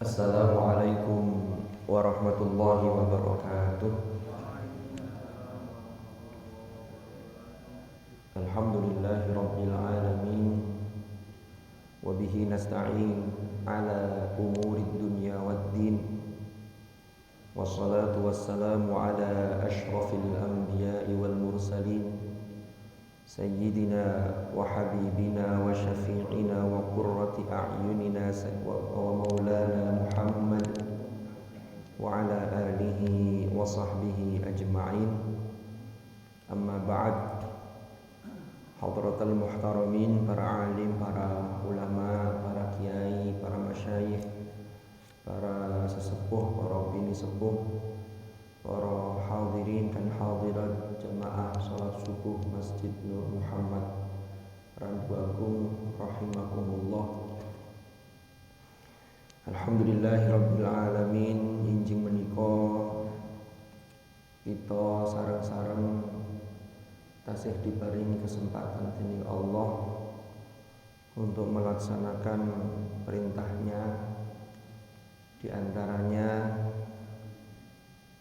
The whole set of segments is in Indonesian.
Assalamualaikum warahmatullahi wabarakatuh. Alhamdulillahi rabbil alamin. Wabihi nasta'in ala umurid dunya waddin. Wassalatu wassalamu ala ashrafil anbiya'i wal mursalin, Sayyidina wa habibina wa syafi'ina wa qurrati a'yunina wa maulana Muhammad wa ala alihi wa sahbihi ajma'in. Amma ba'd. Hadratal muhtaramin, para alim, para ulama, para kiai, para masyayikh, para sesepuh, para bini sepuh, para hadirin dan hadirat jamaah salat subuh Masjid Nur Muhammad Randu Agung rahimakumullah. Alhamdulillahirabbil alamin. Injing menika kita sareng-sareng tasih diparingi kesempatan dening Allah untuk melaksanakan perintahnya. Di antaranya,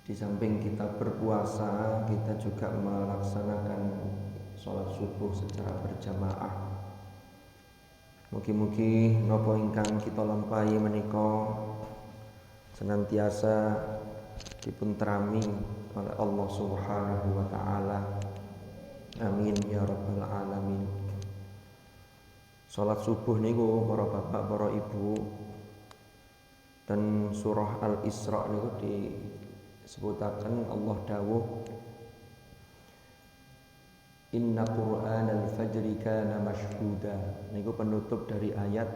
di samping kita berpuasa, kita juga melaksanakan sholat subuh secara berjamaah. Mugi-mugi napa ingkang kita lampahi menika senantiasa dipunterami oleh Allah Subhanahu wa taala. Amin ya rabbal alamin. Salat subuh niku para bapak, para ibu, dan surah Al-Isra niku disebutaken Allah dawuh, Inna Qur'anal fajri kana mashhuda. Niku penutup dari ayat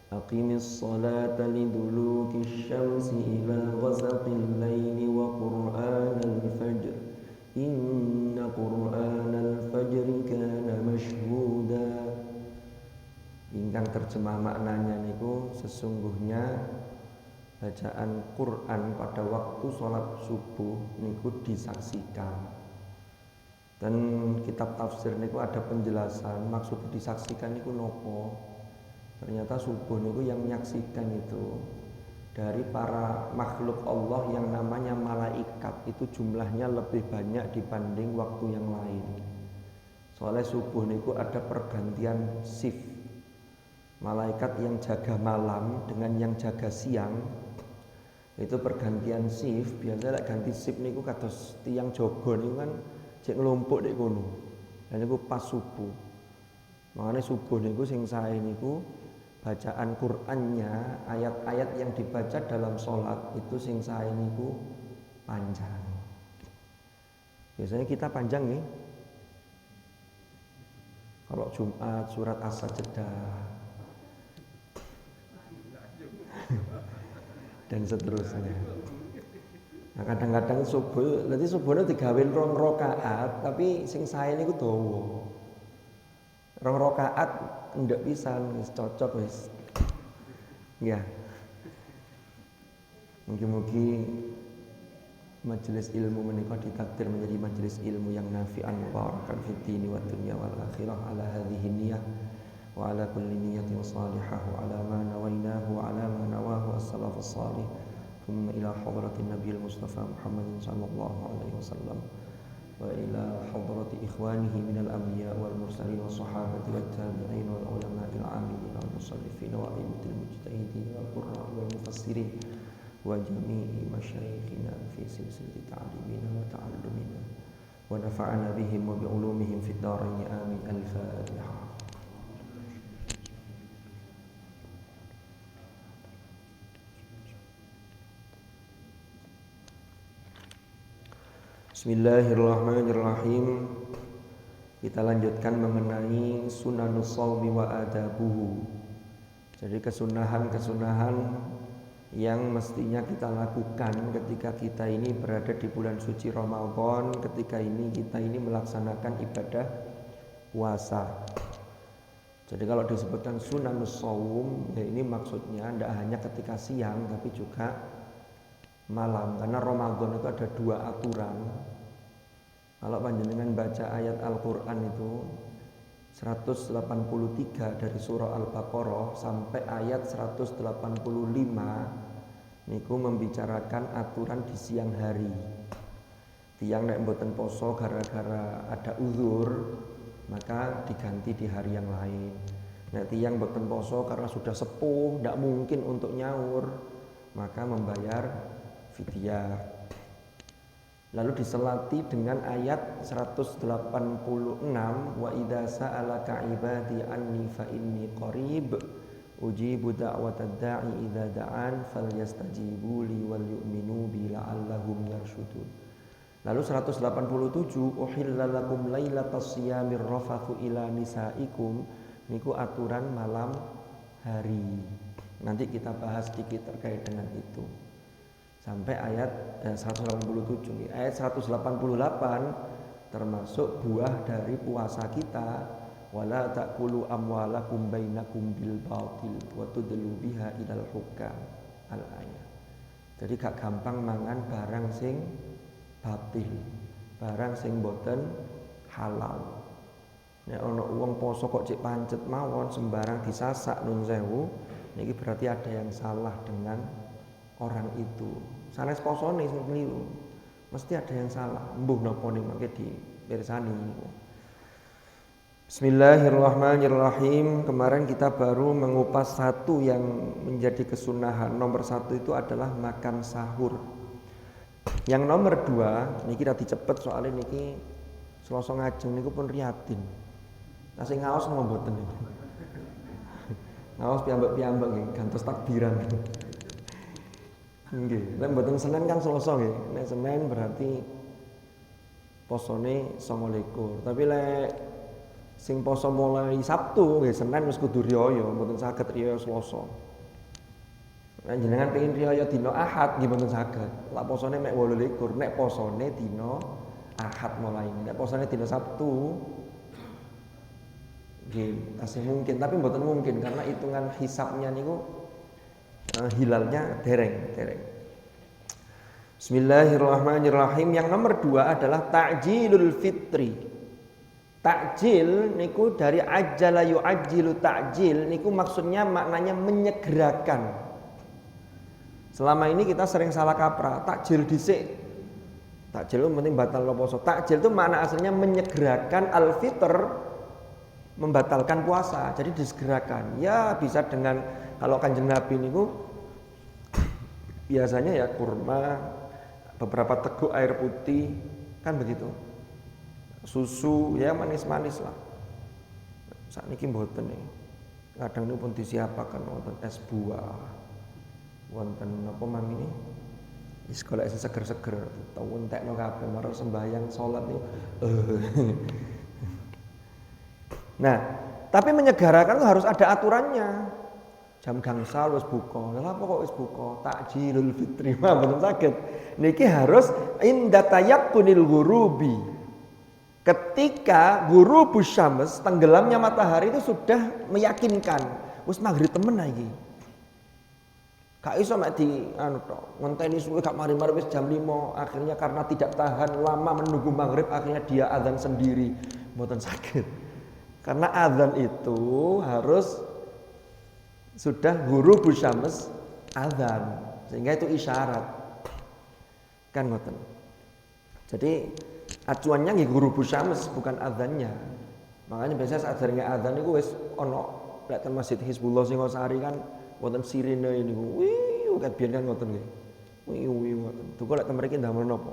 Aqimis salata liduluki syamsi ila ghasaqil laili wa Qur'anal fajr Inna Qur'anal fajri kana mashhuda. Ingkang terjemah maknanya niku sesungguhnya bacaan Quran pada waktu sholat subuh niku disaksikan. Dan kitab tafsir niku ada penjelasan maksud disaksikan niku nopo. Ternyata subuh niku yang menyaksikan itu dari para makhluk Allah yang namanya malaikat, itu jumlahnya lebih banyak dibanding waktu yang lain. Soalnya subuh niku ada pergantian shift. Malaikat yang jaga malam dengan yang jaga siang itu pergantian shift. Biasanya ganti shift niku kados tiang jaga niku kan cek ngelompok dek kono. Dan niku pas subuh. Makanya subuh niku sing sae niku bacaan Qur'annya, ayat-ayat yang dibaca dalam sholat itu sing sae niku panjang. Biasanya kita panjang nih. Kalau Jumat surat As-Sajdah dan seterusnya. Nah kadang-kadang subuh, nanti subuhnya digawin 2 rakaat, tapi sing sae niku dawa. 2 rakaat ndak bisa, wis cocok wis. Ya. Mugi-mugi majelis ilmu menika ditakdir menjadi majelis ilmu yang nafi'an mubarakan fid dini wad dunya wal akhirah ala hadhihi niyyah wa ala kulli niyyatin salihah wa ala ma nawainahu wa ala ma nawahu as-salafus salih thumma ila hadratin nabiyil mustafa Muhammadin sallallahu alaihi wasallam wa ila hadrati ikhwanihi minal anbiya wal mursalin was sahabati wat tabi'in wal ulama'il 'amilin wal musannifin wa a'immatil mujtahidin wal qurra wal mufassirin wa jami'i masyayikhina fi silsilati ta'limina wa ta'allumina wa nafa'ana bihim wa bi ulumihim fid dharain amin. Al-Fatihah. Bismillahirrahmanirrahim. Kita lanjutkan mengenai sunanus shaumi wa adabuhu. Jadi kesunahan-kesunahan yang mestinya kita lakukan ketika kita ini berada di bulan suci Ramadan, ketika ini kita ini melaksanakan ibadah puasa. Jadi kalau disebutkan sunanus shaum, ya ini maksudnya tidak hanya ketika siang tapi juga malam, karena Ramadan itu ada 2 aturan. Kalau panjenengan baca ayat Al-Quran itu 183 dari surah Al-Baqarah sampai ayat 185 niku membicarakan aturan di siang hari. Tiang nek mboten poso gara-gara ada uzur, maka diganti di hari yang lain. Nek tiang mboten poso karena sudah sepuh, tidak mungkin untuk nyaur, maka membayar fidyah. Lalu diselati dengan ayat 186, wa idza sa'alaka ibadi anni fa inni qarib ujibu da'watad da'i idza da'an falyastajibu li wal yu'minu bi la'allahum yarshudun. Lalu 187, uhilla lakum lailatas siyamir rafathu ila nisaikum, niku aturan malam hari. Nanti kita bahas sedikit terkait dengan itu. Sampai ayat 187. Ayat 188 termasuk buah dari puasa kita, wala ta'kulu amwalakum bainakum bil batil wa tudlu biha ilal hukam al-ayat. Jadi gak gampang mangan barang sing batil, barang sing boten halal. Nek ana wong poso kok cek pancet mawon sembarang disasak nun sewu, niki berarti ada yang salah dengan orang itu. Sanes posone sing keliru. Mesti ada yang salah. Mbuh napa ning mangke dipirsani. Bismillahirrahmanirrahim. Kemarin kita baru mengupas satu yang menjadi kesunahan. Nomor satu itu adalah makan sahur. Yang nomor dua, niki rada cepet soalnya niki Selasa ngajeng niku pun riyatin. Nah sing ngaos napa mboten niku. Ngaos piyambak-piyambak nggih, gantos takbiran. Nggih, nek mboten Senin kan Selasa nggih. Nek Senin berarti posone 29. Tapi lek sing poso mulai Sabtu nggih Senin wis kudu riyaya, mboten saged riyaya Selasa. Nek jenengan pengin riyaya dina Ahad nggih mboten saged. Lek posone mek 28, nek posone dina Ahad mulai. Nek posone dina Sabtu nggih tasih mungkin, tapi mboten mungkin karena hitungan hisabnya niku hilalnya dereng. Bismillahirrahmanirrahim. Yang nomor dua adalah ta'jilul fitri. Ta'jil niku dari ajjala yu'ajjilu ta'jil niku maksudnya maknanya menyegerakan. Selama ini kita sering salah kaprah, takjil dhisik. Takjil itu penting batal poso. Takjil itu makna aslinya menyegerakan, al-fitr membatalkan puasa. Jadi disegerakan. Ya bisa dengan kalau Kanjeng Nabi niku biasanya ya kurma, beberapa teguk air putih, kan begitu. Susu ya manis-manis lah. Saat niki mboten nih. Kadang niku pun disiapaken wonten es buah. Wonten apa mang ini? Wis golek sing seger-seger, tau entekno kabeh marang sembahyang salat niku. Nah, tapi menyegarakan itu harus ada aturannya. Jam gangsal wis buka. Lha apa kok wis buka? Takjilul fitri mah mboten saged. Niki harus inda tayaqqunil ghurubi. Ketika ghurubus syams, tenggelamnya matahari itu sudah meyakinkan. Wis maghrib temen iki. Gak iso mek di anu tok. Ngenteni suwe gak mari-mari wis jam 5, akhirnya karena tidak tahan lama menunggu maghrib akhirnya dia azan sendiri. Mboten saged. Karena azan itu harus sudah ghurubus syams azan, sehingga itu isyarat kan ngoten. Jadi acuannya nggih ghurubus syams bukan azannya. Makanya biasanya saat derenge azan niku wis ana lek ten Masjid Hizbullah Singosari kan wonten sirine niku. Wih, ket biyen kan ngoten nggih. Wih ngoten. Duka lek ten mriki ndamel napa?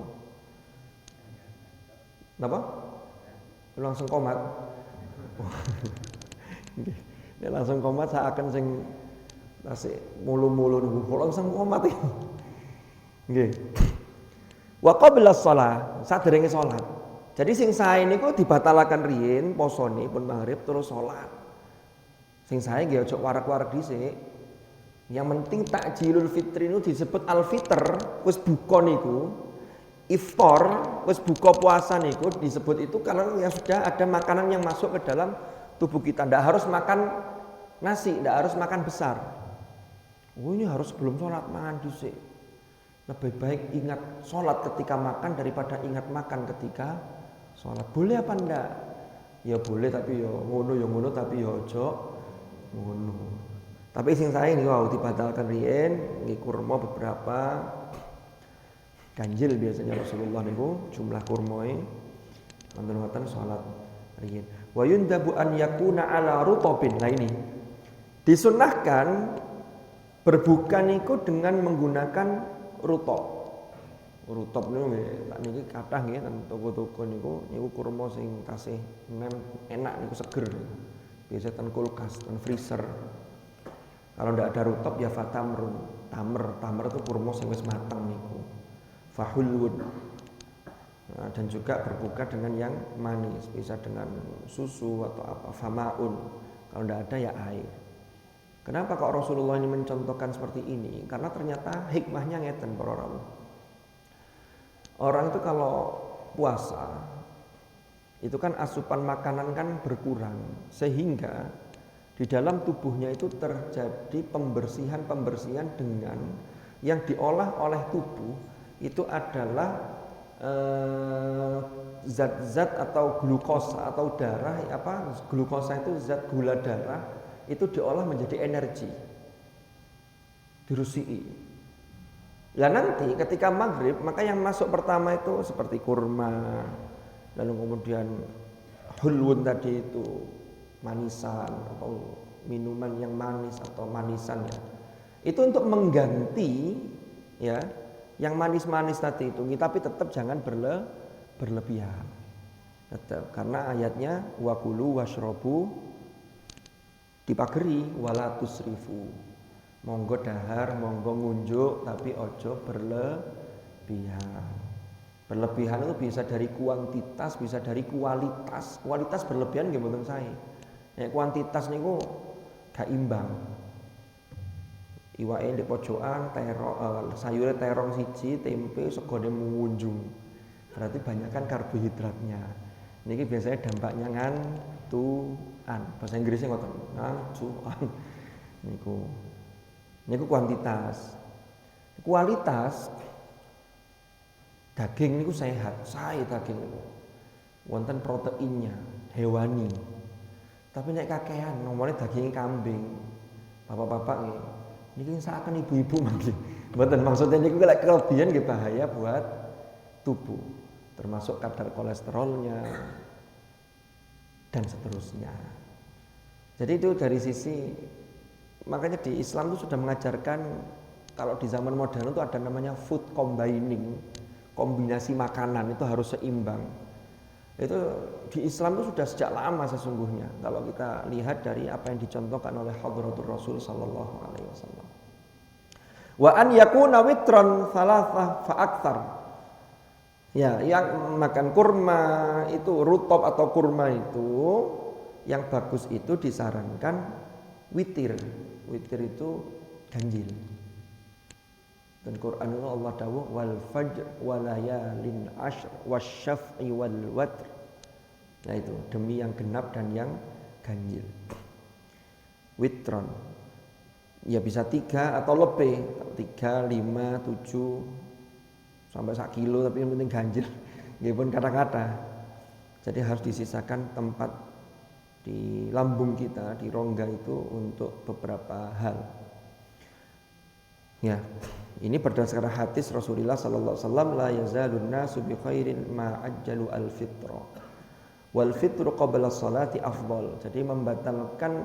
Napa? Langsung komat. Nggih. Nek langsung komat saya akan sing tasik mulu-mulu niku langsung komat iki. Nggih. Wa qabla shalah, sadurunge salat. Jadi sing sae niku dibatalaken riyin posone pun maghrib terus salat. Sing sae nggih aja warak-warak dhisik. Yang penting takjilul fitri niku disebut al-fitr, wis buka niku. Iftar, wis buka puasa niku disebut itu kalau yang sudah ada makanan yang masuk ke dalam tubuh kita. Tidak harus makan nasi, tidak harus makan besar. Oh ini harus sebelum sholat makan dhisik. Lebih baik ingat sholat ketika makan daripada ingat makan ketika sholat. Boleh apa enggak? Ya boleh tapi ya ngono tapi ya ojo ngono. Tapi sing saya ini wow dibatalkan riyen nggih kurma beberapa ganjil biasanya Rasulullah niku jumlah kurmae wonten salat riyen. Wa yundabu an yakuna ala rutabin. Nah ini disunnahkan berbuka niku dengan menggunakan rutab. Rutab niku niki kathah nggih teng toko-toko niku kurma sing tasih enak niku seger. Biasa ten kulkas, ten freezer. Kalau ndak ada rutab ya fatamrun. Tamer itu kurma sing wis mateng niku. Fahulwun. Nah, dan juga berbuka dengan yang manis, bisa dengan susu atau apa, famaun. Kalau ndak ada ya air. Kenapa kok Rasulullah ini mencontohkan seperti ini? Karena ternyata hikmahnya ngeten para rawuh. Orang itu kalau puasa itu kan asupan makanan kan berkurang sehingga di dalam tubuhnya itu terjadi pembersihan dengan yang diolah oleh tubuh itu adalah zat-zat atau glukosa atau darah glukosa itu zat gula darah itu diolah menjadi energi dirusui. Lah nanti ketika maghrib maka yang masuk pertama itu seperti kurma, lalu kemudian hulwun tadi itu manisan atau minuman yang manis atau manisan ya. Itu untuk mengganti ya yang manis-manis tadi itu, tapi tetap jangan berlebihan. Tetap karena ayatnya wakulu washrobu dipageri wala tusrifu. Monggo dahar, monggo ngunjuk, tapi ojo berlebihan. Berlebihan itu bisa dari kuantitas, bisa dari kualitas. Kualitas berlebihan nggih mboten sae. Nek kuantitas niku gak imbang. Iwake ndek pojokan, sayure terong siji, tempe segone mengunjung. Berarti banyak kan karbohidratnya. Niki biasanya dampaknya ngantuan. Bahasa Inggrisnya ngoten, ngantuan. Niku kuantitas. Kualitas daging niku sehat, sae daging niku. Wonten proteinnya, hewani. Tapi nek kakehan nomone daging kambing. Bapak-bapak nggih. Niki saken ibu-ibu mangke. Mboten maksudnya niku lek kelebihan nggih bahaya buat tubuh. Termasuk kadar kolesterolnya dan seterusnya. Jadi itu dari sisi makanya di Islam itu sudah mengajarkan kalau di zaman modern itu ada namanya food combining, kombinasi makanan itu harus seimbang. Itu di Islam itu sudah sejak lama sesungguhnya. Kalau kita lihat dari apa yang dicontohkan oleh Hadratur Rasul sallallahu alaihi wasallam. Wa an yakuna witran thalathah fa aktsar. Ya, yang makan kurma itu rutab atau kurma itu yang bagus itu disarankan witir. Witir itu ganjil. Dan Quran itu Allah dawuh wal fajr walayalin ashr wasyaf'i wal watr. Nah itu demi yang genap dan yang ganjil. Witron. Ya bisa 3 atau lebih. 3, 5, 7 sampai 1 kilo tapi yang penting ganjil. Nggih pun kata-kata. Jadi harus disisakan tempat di lambung kita, di rongga itu untuk beberapa hal. Ya, ini berdasarkan hadis Rasulullah sallallahu alaihi wasallam la yazalun nasu bi khairin ma ajjalu al fitra. Wal fitru qabla sholati afdal. Jadi membatalkan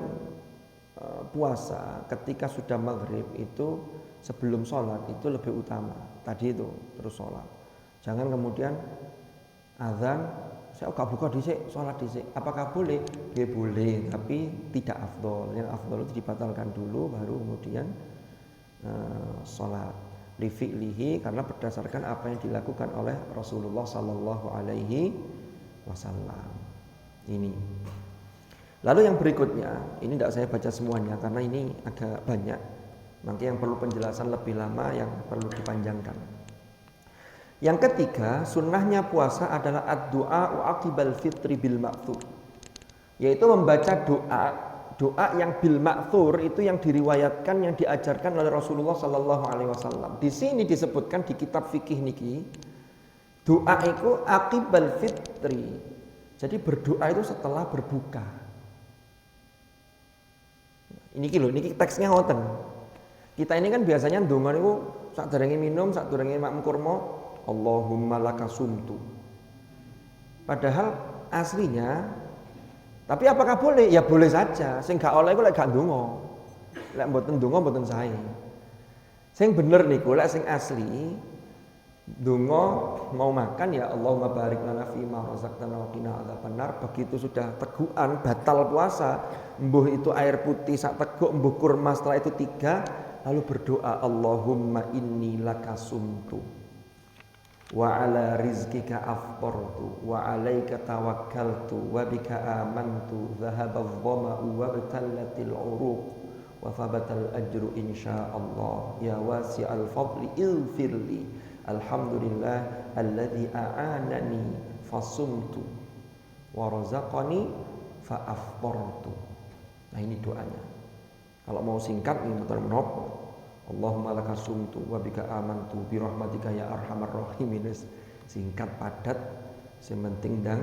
puasa ketika sudah maghrib itu sebelum sholat itu lebih utama. Tadi itu terus sholat. Jangan kemudian azan saya gak buka dhisik, sholat dhisik. Apakah boleh? Ya boleh, tapi tidak afdol. Yang afdol itu dibatalkan dulu, baru kemudian sholat. Lifi'lihi karena berdasarkan apa yang dilakukan oleh Rasulullah Sallallahu Alaihi Wasallam. Ini. Lalu yang berikutnya, ini tidak saya baca semuanya karena ini agak banyak. Nanti yang perlu penjelasan lebih lama, yang perlu dipanjangkan. Yang ketiga, sunnahnya puasa adalah ad-du'a aqibal fitri bil ma'thur. Yaitu membaca doa yang bil ma'thur itu yang diriwayatkan, yang diajarkan oleh Rasulullah sallallahu alaihi wasallam. Di sini disebutkan di kitab fikih niki, doa itu aqibal fitri. Jadi berdoa itu setelah berbuka. Niki teksnya ngoten. Kita ini kan biasanya ndonga niku sadurunge minum, sadurunge makan kurma, Allahumma lakasumtu. Padahal aslinya, tapi apakah boleh? Ya boleh saja. Sing gak oleh iku lek gak ndonga. Lek mboten ndonga mboten sae. Sing bener niku lek sing asli ndonga mau makan ya Allahumma barik lana fi ma razaqtana wa qina adzabannar. Begitu sudah tegukan batal puasa, mbuh itu air putih sak teguk, mbuh kurma setelah itu 3, lalu berdoa Allahumma inni lakasumtu wa ala rizqika aftartu wa alaika tawakkaltu wa bika amantu dhahaba adh-dhama'u wa batallatil uruq wa thabatal ajru insyaallah ya wasi'al fadli ilfirli alhamdulillah alladzi a'anani fasumtu wa razaqani fa aftartu. Nah ini doanya. Kalau mau singkat ini betul menapa? Allahumma lakasumtu wa bika amantu bi rahmatika ya arhamar rahimin. Singkat padat, sing penting dan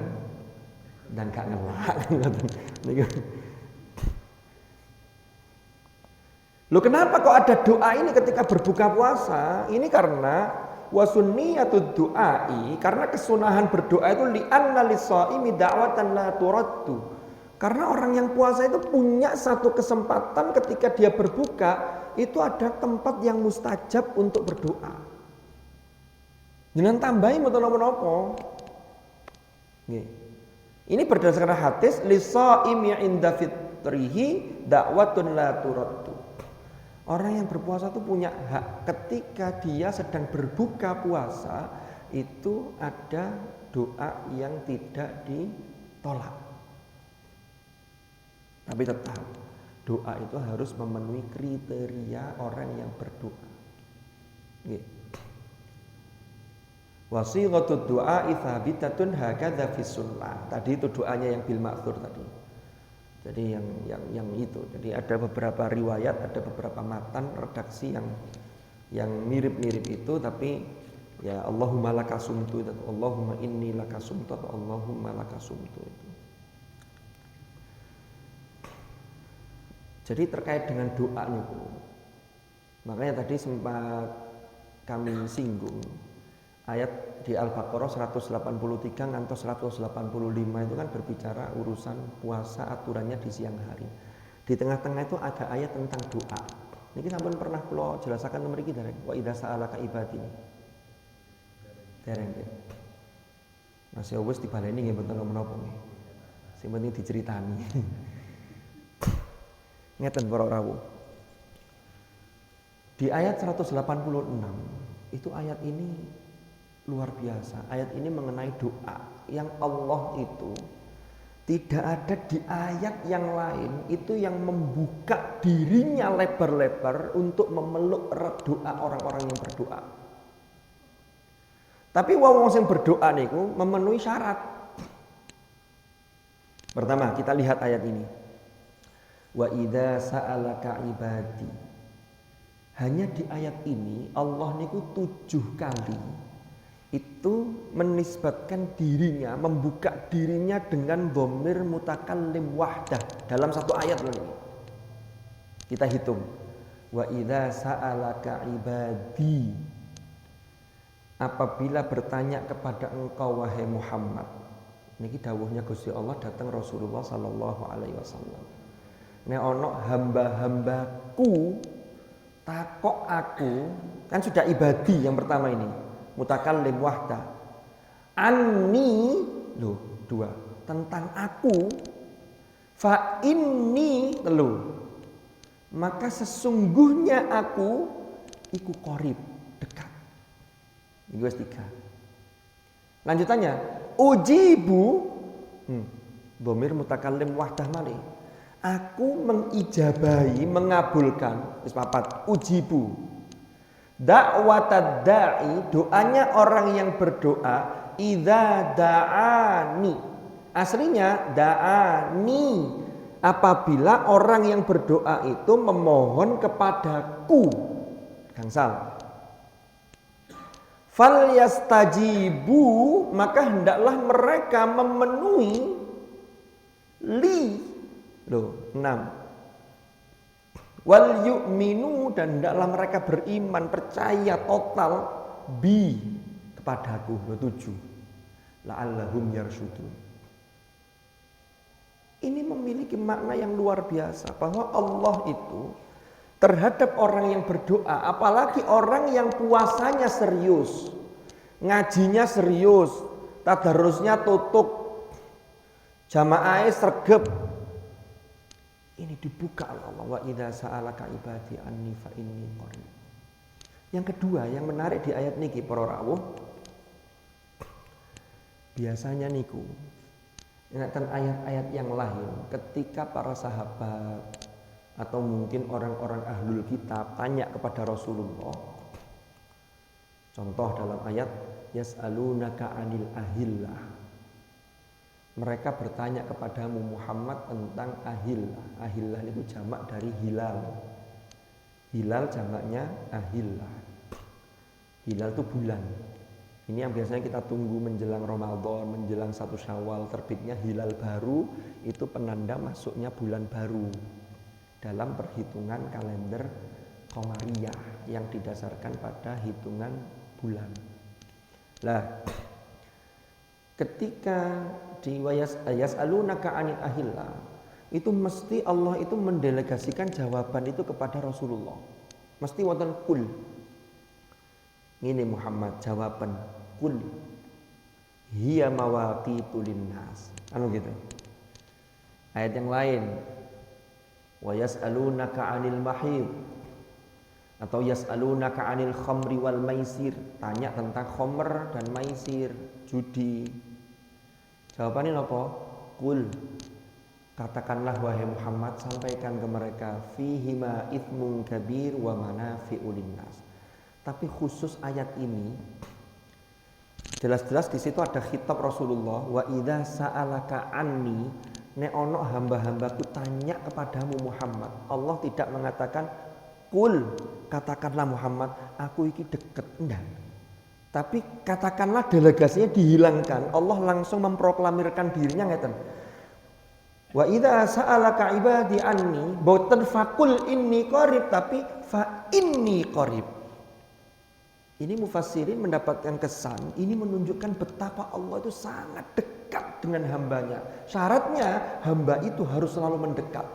gak ngelak. Loh kenapa kok ada doa ini ketika berbuka puasa? Ini karena wasunniyatud du'ai, karena kesunahan berdoa itu li'anna lis-shaimi da'watan la turaddu. Karena orang yang puasa itu punya satu kesempatan ketika dia berbuka, itu ada tempat yang mustajab untuk berdoa. Jangan tambahin menapa-napa. Ini berdasarkan hadis lis-shaimi 'inda fitrihi da'watun la turaddu. Orang yang berpuasa itu punya hak ketika dia sedang berbuka puasa, itu ada doa yang tidak ditolak. Tapi tetap doa itu harus memenuhi kriteria orang yang berdoa. Wasighatud du'a tsabitatun hakadza fi sunnah. Tadi itu doanya yang bil ma'thur tadi. Jadi yang itu. Jadi ada beberapa riwayat, ada beberapa matan redaksi yang mirip-mirip itu, tapi ya Allahumma lakasumtu, Allahumma inni lakasumtu, atau Allahumma lakasumtu itu. Jadi terkait dengan doa niku, makanya tadi sempat kami singgung ayat di Al-Baqarah 183 ngantos 185 itu kan berbicara urusan puasa aturannya di siang hari. Di tengah-tengah itu ada ayat tentang doa. Niki sampun pernah kula jelasaken mriki dereng. Wa idza sa'alaka ibadi. Dereng. Masih wis dibaleni nggih mboten menapa nggih. Sing penting diceritani. Ngeten para rawuh. Di ayat 186 itu ayat ini luar biasa. Ayat ini mengenai doa yang Allah itu tidak ada di ayat yang lain itu yang membuka dirinya lebar-lebar untuk memeluk doa orang-orang yang berdoa. Tapi wong sing berdoa niku memenuhi syarat. Pertama, kita lihat ayat ini. Wa idza sa'alaka ibadi. Hanya di ayat ini Allah niku 7 kali itu menisbatkan dirinya, membuka dirinya dengan dhamir mutakallim wahdah dalam satu ayat ini. Kita hitung. Wa idza sa'alaka ibadi. Apabila bertanya kepada engkau wahai Muhammad. Niki dawuhnya Gusti Allah datang Rasulullah sallallahu alaihi wasallam. Nek ana hamba-hambaku takok aku, kan sudah ibadi yang pertama ini, mutakallim wahda. Anni, loh 2, tentang aku, fa inni 3. Maka sesungguhnya aku iku qarib, dekat. Ini wis 3. Lanjutannya, ujibu, dhamir mutakallim wahdah malih. Aku mengijabahi, mengabulkan. Wis 4, ujibu. Da'watad da'i, doanya orang yang berdoa, idza da'ani. Aslinya da'ani. Apabila orang yang berdoa itu memohon kepadaku. Gangsal. Fal yastajibu, maka hendaklah mereka memenuhi li. Loh, 6. Wal yu'minu, dan hendaklah mereka beriman, percaya total bi kepadaku. 7. La'allahum yarsyudun. Ini memiliki makna yang luar biasa, bahwa Allah itu terhadap orang yang berdoa, apalagi orang yang puasanya serius, ngajinya serius, tadarusnya tutup, jamaahnya sregep, ini dibuka oleh Allah. Wa idza sa'alaka ibadi anni fa inni qarib. Yang kedua yang menarik di ayat niki para rawuh, biasanya niku ingatan ayat-ayat yang lain ketika para sahabat atau mungkin orang-orang ahlul kitab tanya kepada Rasulullah. Contoh dalam ayat yas'alunaka 'anil ahillah. Mereka bertanya kepadamu Muhammad tentang ahillah. Ahillah itu jamak dari hilal. Hilal jamaknya ahillah. Hilal itu bulan. Ini yang biasanya kita tunggu menjelang Ramadan, menjelang 1 Syawal, terbitnya hilal baru, itu penanda masuknya bulan baru dalam perhitungan kalender Qamariyah yang didasarkan pada hitungan bulan. Lah, ketika di yas'alunaka 'anil ahillah, itu mesti Allah itu mendelegasikan jawaban itu kepada Rasulullah. Mesti wonten kul. Ini Muhammad jawaban kul hiya mawaqitu linnas. Anu gitu. Ayat yang lain wa yas'alunaka 'anil mahid atau yas'alunaka 'anil khamri wal maisir, tanya tentang khamr dan maisir, judi. Jawabannya apa? Kul, katakanlah wahai Muhammad, sampaikan ke mereka, fihima ithmun kabir wa manafi'u linnas. Tapi khusus ayat ini jelas-jelas di situ ada khitab Rasulullah, wa idza sa'alaka anni, nek ono hamba-hambaku tanya kepadamu Muhammad. Allah tidak mengatakan kul, katakanlah Muhammad, aku iki deket, enggak. Tapi katakanlah delegasinya dihilangkan. Allah langsung memproklamirkan dirinya ngeten. Wa idza sa'alaka ibadi anni, boten fakul inni qarib, tapi fa inni qarib. Ini mufassirin mendapatkan kesan, ini menunjukkan betapa Allah itu sangat dekat dengan hambanya. Syaratnya hamba itu harus selalu mendekat.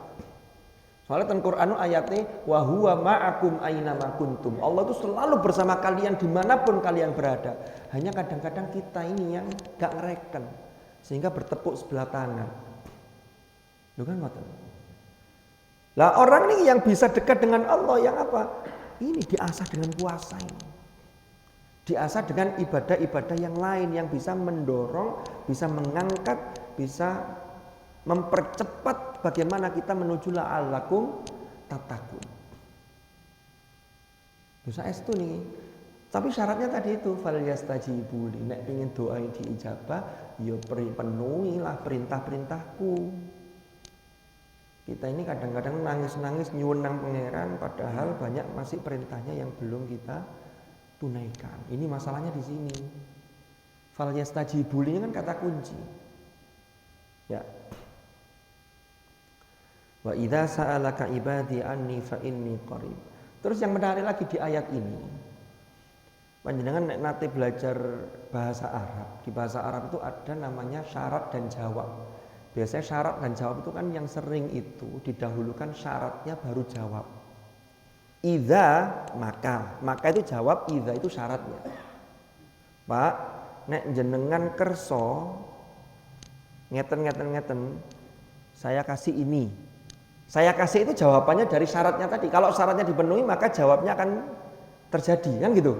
Soalnya dalam Quran ayatnya wa huwa ma'akum aina ma kuntum. Allah itu selalu bersama kalian dimanapun kalian berada. Hanya kadang-kadang kita ini yang gak ngereken, sehingga bertepuk sebelah tangan. Loh kan ngoten. Lah orang ini yang bisa dekat dengan Allah yang apa? Ini diasah dengan puasa ini. Diasah dengan ibadah-ibadah yang lain yang bisa mendorong, bisa mengangkat, bisa mempercepat bagaimana kita menuju la'allakum tattaqun. Bisa estu nih. Tapi syaratnya tadi itu fal yastajibu li, nek pengin doa diijabah, ya penuhilah perintah-perintahku. Kita ini kadang-kadang nangis-nangis nyuwun nang pangeran, padahal banyak masih perintahnya yang belum kita tunaikan. Ini masalahnya di sini. Fal yastajibu li kan kata kunci. Ya. Wa idza sa'alaka ibadi anni fa inni qarib. Terus yang menarik lagi di ayat ini, panjenengan nek nate belajar bahasa Arab, di bahasa Arab itu ada namanya syarat dan jawab. Biasanya syarat dan jawab itu kan yang sering itu didahulukan syaratnya baru jawab. Idza maka itu jawab, idza itu syaratnya. Pak, nek jenengan kerso ngeten, saya kasih ini. Saya kasih itu jawabannya dari syaratnya tadi. Kalau syaratnya dipenuhi maka jawabnya akan terjadi, kan gitu.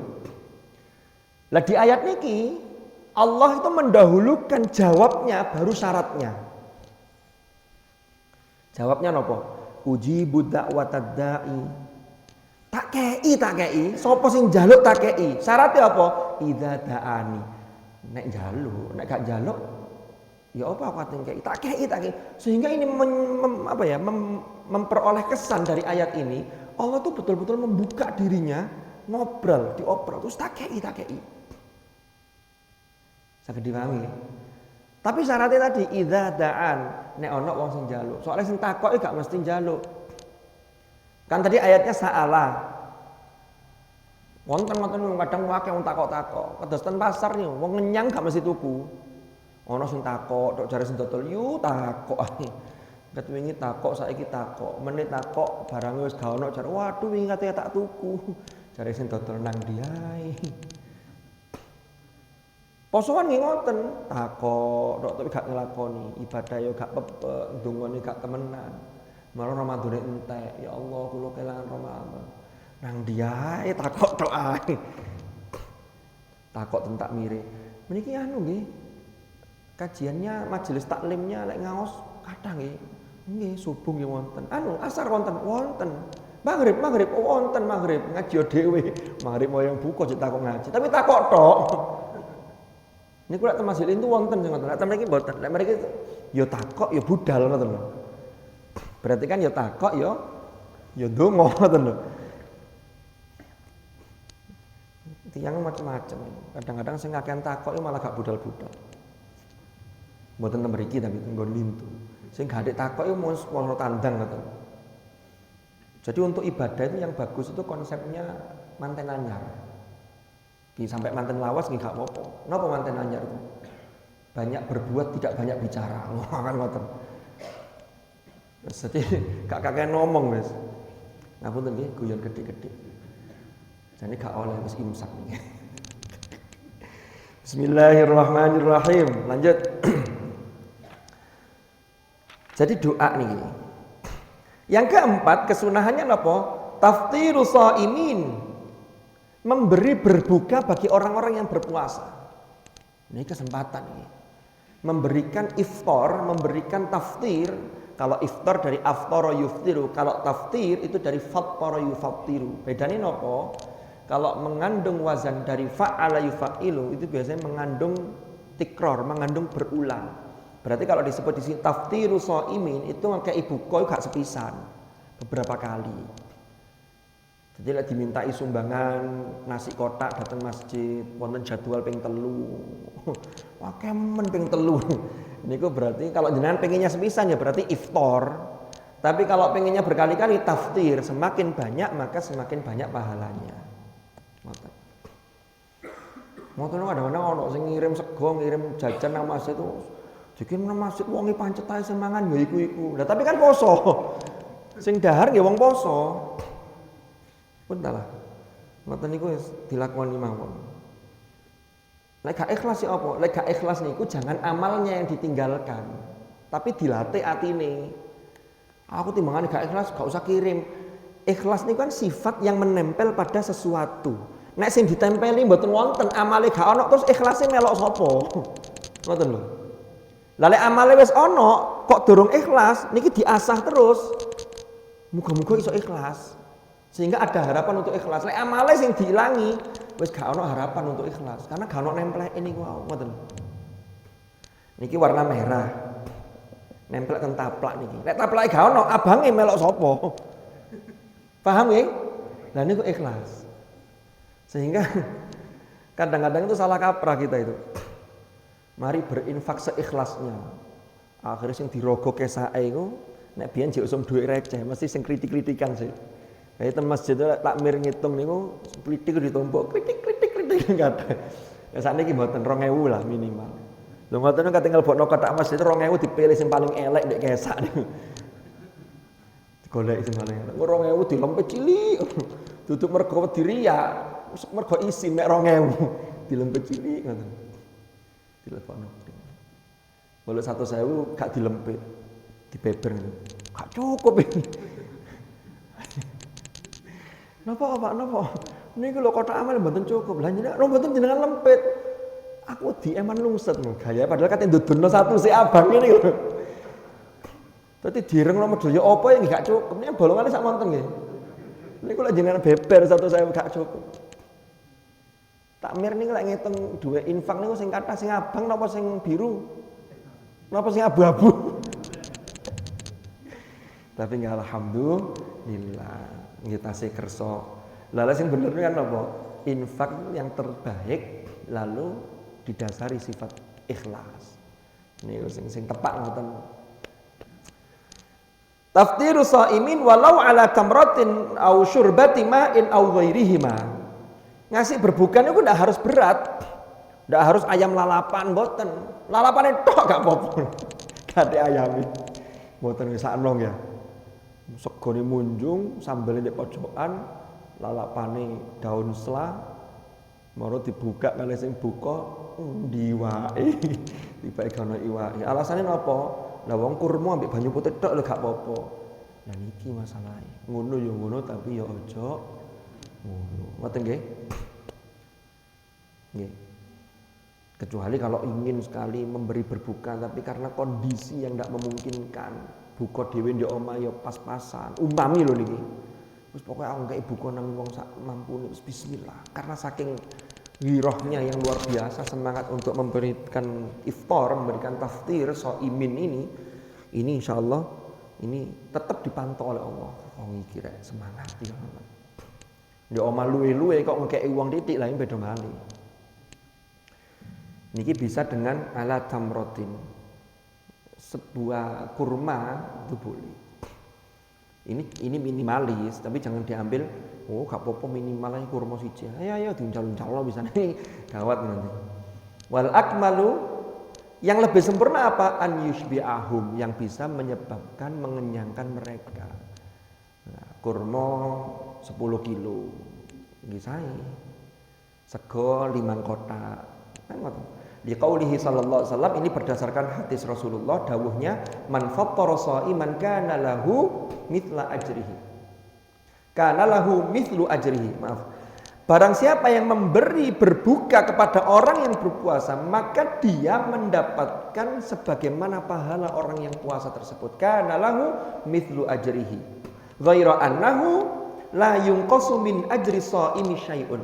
Lah di ayat niki Allah itu mendahulukan jawabnya baru syaratnya. Jawabnya nopo? Ujibu da'watad da'i. Tak kei, sapa sing njaluk tak kei. Syaratnya apa? Idza da'ani. Nek njaluk, nek gak njaluk ya apa aku kei? Tak kei. Sehingga ini memperoleh kesan dari ayat ini, Allah tuh betul-betul membuka dirinya, diobrol terus tak kei. Saged dipahami. Tapi syaratnya tadi idza da'an, nek ana wong sing njaluk. Soale sing takoki gak mesti njaluk. Kan tadi ayatnya sa'ala. Wonten kadang akeh wong takok-takok. Kados ten pasar nih, wong ngenyang gak mesti tuku. Ana sing takok, tok jare sing dodol, "Yu takok ae." Ket wingi takok, saiki takok, menit takok, barang wis gak ono jare, "Waduh, wingi kate tak tuku." Jare sing dodol nang ndi ae. Posoan nggih ngoten, takok, tok tapi gak nglakoni, ibadah yo gak pepek, ndongane gak temenan. Malah Ramadane entek, ya Allah kula kelangan Ramadan. Nang ndi ae takok tok ae. Takok tentak mire. Meniki anu nggih. Kajiannya majelis taklimnya lek ngaos kathah nggih. Nggih subuh nggih wonten. Anu asar wonten. Maghrib wonten maghrib ngaji dhewe. Maghrib mau yang buka cek takok ngaji. Tapi takok tok. Niku lek masjid itu wonten sing ngoten. Lek mriki mboten. Lek mriki ya takok ya budal ngoten lho. Berarti kan ya takok ya ndonga ngoten lho. Tiyang macam-macam. Kadang-kadang sing kakean takok malah gak budal-budal. Mboten ten mriki tapi nggon lintu. Sing gak ndek takok iku mung sepuro tandang ngoten. Jadi untuk ibadah itu yang bagus itu konsepnya manten anyar. Sampai manten lawas nggih gak apa-apa. Napa manten anyar itu? Banyak berbuat tidak banyak bicara. Wah kan ngoten. Jadi gak kakek ngomong wis. Ngapunten nggih guyon gede-gede. Jadi gak oleh wis imsak nih. Bismillahirrahmanirrahim. Lanjut. Jadi doa nih. Yang keempat kesunahannya apa? Taftiru shaimin. Memberi berbuka bagi orang-orang yang berpuasa. Ini kesempatan nih. Memberikan iftar, memberikan taftir. Kalau iftar dari aftara yuftiru, kalau taftir itu dari fattara yufattiru. Bedanya nopo? Kalau mengandung wazan dari fa'ala yufa'ilu itu biasanya mengandung tikror, mengandung berulang. Berarti kalau disebut di sini taftiru shaimin itu kayak ibu koi gak sepisan beberapa kali. Jadi lek dimintai sumbangan nasi kotak datang masjid, wonten jadwal ping 3. Wah kemen ping 3. Niku berarti kalau jenengan pengennya sepisan ya berarti iftar. Tapi kalau pengennya berkali-kali taftir, semakin banyak maka semakin banyak pahalanya. Ngoten kadang-kadang ono sing ngirim sego, ngirim jajan nang masjid itu. Dikirim nang masjid wonge pancet ae sing mangan ya iku. Lah tapi kan poso. Sing dahar nggih wong poso. Puntalah. Ngoten niku wis dilakoni mawon. Lek gak ikhlas ya apa? Lek gak ikhlas niku jangan amalnya yang ditinggalkan, tapi dilatih atine. Aku timbangan gak ikhlas, gak usah kirim. Ikhlas niku kan sifat yang menempel pada sesuatu. Nek sing ditempeli mboten wonten, amale gak ono terus ikhlase melok sapa? Ngoten lho. Lah lek amale wis ono, kok durung ikhlas, niki diasah terus. Muga-muga iso ikhlas. Sehingga ada harapan untuk ikhlas. Lek amale sing diilangi, wis gak ono harapan untuk ikhlas karena gak ono nempel ini wae, ngoten. Niki warna merah. Nempel ten taplak niki. Lek taplake gak ono, abange melok sapa? Paham nggih? Lah niku ikhlas. Sehingga kadang-kadang itu salah kaprah kita itu. Mari berinfak seikhlasnya. Akhirnya sing dirogo kesae iku nek biyen jek usum dhuwit receh, mesti sing kritik-kritikan sih. Kayak ten masjid takmir ngitung niku kritik ditumpuk, kritik enggak ada. Ya sakniki mboten 2000 lah minimal. Lho ngoten kate nglebokno kotak masjid 2000 dipilih sing paling elek ndek kesak niku. Digoleki sing paling elek. 2000 dilempet cilik. Duduk mergo wedi riya, mergo isin nek 2000 dilempet cilik ngoten. Dilebokno. Walau 1.000 gak dilempit, dibeber niku. Gak cukup ini. Napa Pak? Napa? Niku lho kotak amal mboten cukup. Lah jenengan mboten jenengan lempit. Aku di eman lungset gaya padahal kate ndudono satu si abang ini lho. Dadi direngno medul ya apa yang gak cukup. Nek bolongane sak monten nggih. Niku lek jenengan beber 1.000 gak cukup. Takmir niku lek ngitung duwe infak niku sing kathah sing abang napa sing biru? Napa sing abu-abu? Tapi nggak alhamdulillah. Nggih tasih kersa. Lah sing bener kan apa? Infak yang terbaik lalu didasari sifat ikhlas. Niku sing tepak ngoten. Taftiru shaimin walau ala tamratin au syurbati ma'in au ghairihima. Ngasih berbuka itu ndak harus berat. Ndak harus ayam lalapan mboten. Lalapane tok gak apa-apa. Kate ayam. Mboten sakno ya. Segone munjung, sambel di pojokan, lalapane daun sela, moro dibuka kali sing buka diwae. Tiba-tiba kono iwake. Alasane napa? Lah wong kurma ambek banyu putih tok lho gak apa-apa. Lah niki masalahe. Ngono ya ngono tapi ya aja ngono. Ngoten nggih? Nggih. Kecuali kalau ingin sekali memberi berbuka tapi karena kondisi yang tidak memungkinkan, buka dhewe ndek omah ya pas-pasan. Umpami lho niki. Wis pokoke aku ngek buka nang wong sak mampune bismillah. Karena saking wirohnya yang luar biasa, semangat untuk memberikan iftar, memberikan taftir shaimin ini insyaallah ini tetap dipantau oleh Allah. Wong iki rek semangat ya. Ndek omah luwe-luwe kok ngekeki wong titik lain beda malih. Niki bisa dengan ala tamrotin. Sebuah kurma itu boleh. Ini minimalis, tapi jangan diambil gak apa-apa minimalnya kurma siji. Ayo diuncalon-calon bisa nih gawat nanti. Wal akmalu yang lebih sempurna apa? An yushbi'ahum, yang bisa menyebabkan mengenyangkan mereka. Nah, kurma 10 kilo. Nggih sae. Sego 5 kotak. Kan ngoten. Di qaulihi sallallahu alaihi wasallam, ini berdasarkan hadis Rasulullah, dawuhnya man fattara shaiman kana lahu mithla ajrihi. Kana lahu mithlu ajrihi. Maaf. Barang siapa yang memberi berbuka kepada orang yang berpuasa, maka dia mendapatkan sebagaimana pahala orang yang puasa tersebut. Kana lahu mithlu ajrihi. Ghaira annahu la yunqasu min ajri shaimi syai'un.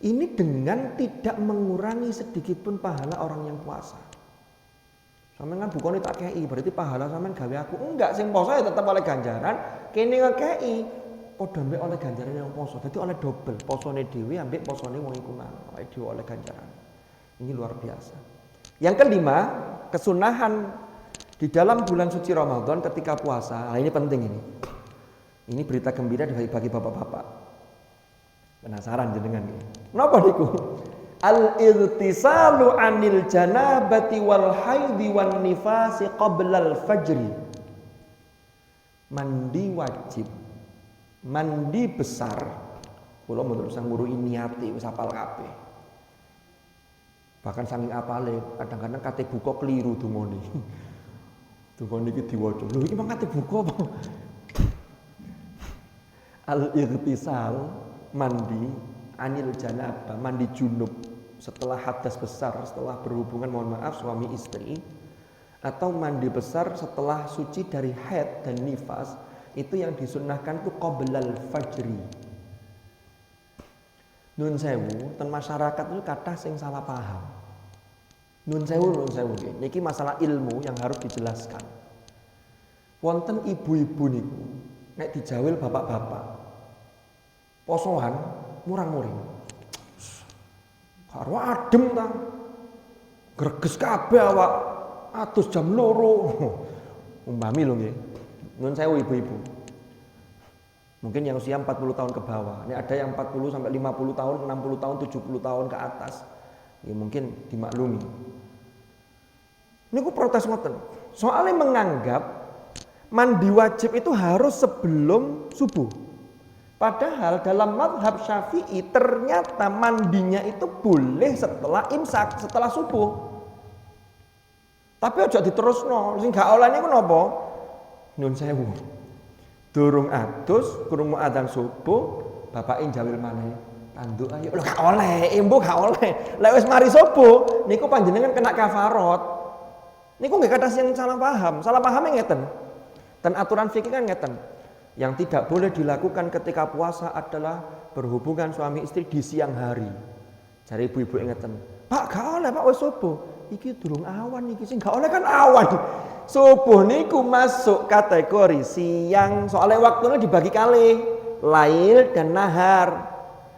Ini dengan tidak mengurangi sedikit pun pahala orang yang puasa. Sampeyan kan bukane tak kei, berarti pahala sampeyan gawe aku. Enggak, sing poso ya tetap oleh ganjaran, kene ngekei padha mbek oleh ganjaran yang poso. Dadi oleh double, posone dhewe ambek posone wong iku mang, awake dhewe oleh ganjaran. Ini luar biasa. Yang kelima, kesunahan di dalam bulan suci Ramadan ketika puasa. Nah, ini penting ini. Ini berita gembira bagi bapak-bapak. Penasaran jenengan iki. Napa niku? Al-irtisalu 'anil janabati wal haidhi wan nifasi qabla al-fajri. Mandi wajib. Mandi besar. Kula mboten usah ngurui niate wis hafal kabeh. Bahkan saking apale, kadang-kadang kate buka keliru dungane. Dungane iki diwaca. Lho iki mung kate buka apa? Al-irtisal mandi anil janabah, mandi junub setelah hadas besar, setelah berhubungan mohon maaf suami istri, atau mandi besar setelah suci dari haid dan nifas, itu yang disunnahkan itu qoblal fajri. Nun sewu, ten masyarakat itu kata sing salah paham. Nun sewu niki masalah ilmu yang harus dijelaskan. Wonten ibu-ibu niku nek dijawil bapak-bapak posoan murang-muring. Karo adem ta. Greges kabeh awak atus jam 2. Umpami lho nggih. Nun sewu ibu-ibu. Mungkin yang usia 40 tahun ke bawah. Ini ada yang 40 sampai 50 tahun, 60 tahun, 70 tahun ke atas. Ya mungkin dimaklumi. Niku protes ngoten. Soalnya menganggap mandi wajib itu harus sebelum subuh. Padahal dalam mazhab Syafi'i ternyata mandinya itu boleh setelah imsak, setelah subuh. Tapi aja diterusno, sing gak oleh niku napa? Nyun sewu. Durung adus, kurung mau adzan subuh, bapake jawil maneh. Tanduk ayo. Lho gak oleh, embo gak oleh. Lek wis mari subuh, niku panjenengan kena kafarot. Niku nggih kata yang salah paham. Salah pahamnya ngeten. Dan aturan fikih kan ngeten. Yang tidak boleh dilakukan ketika puasa adalah berhubungan suami istri di siang hari. Jare ibu-ibu ngeten. Pak gak oleh Pak wis subuh. Iki durung awan iki sing gak oleh kan awan. Subuh niku masuk kategori siang. Soalnya waktunya dibagi kali lail dan nahar.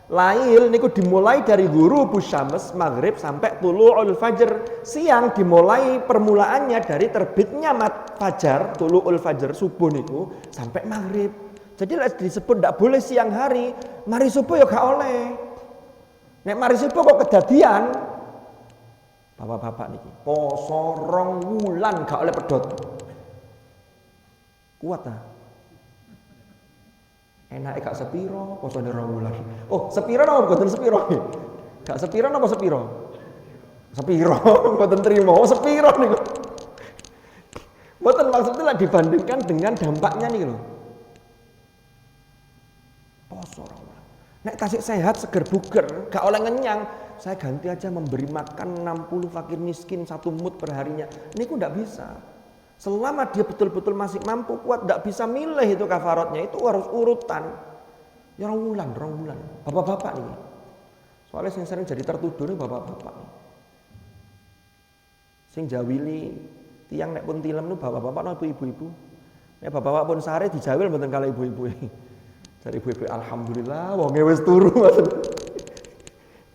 Lail niku dimulai dari ghurubus syams maghrib sampai tulu'ul fajr. Siang dimulai permulaannya dari terbitnya fajar, tulu'ul fajr subuh niku sampai maghrib. Jadi disebut ndak boleh siang hari, mari subuh ya gak oleh. Nek mari subuh kok kedadian bapak-bapak niki poso 2 wulan gak oleh pedhot. Kuat ta? Enake gak sepiro, posone 2 wulan. Oh, sepiro napa mboten sepiro? Gak sepiro napa sepiro? Sepiro, mboten trimo. Oh, sepiro niku. Mboten maksudnya lah dibandingkan dengan dampaknya nih lho. Poso 2 wulan. Nek tasik sehat seger buger, gak oleh ngenyang, saya ganti aja memberi makan 60 fakir miskin 1 mud per harinya. Niku ndak bisa. Selama dia betul-betul masih mampu kuat, ndak bisa milih itu kafaratnya, itu harus urutan. Ya 2 wulan. Bapak-bapak nih. Soalnya yang sering jadi tertuduh nih bapak-bapak. Sing jawili tiang nek pun tilem nih bapak-bapak no ibu-ibu. Nek bapak-bapak pun sare dijawil mboten kali ibu-ibu. Dari ibu-ibu alhamdulillah wonge wis turu.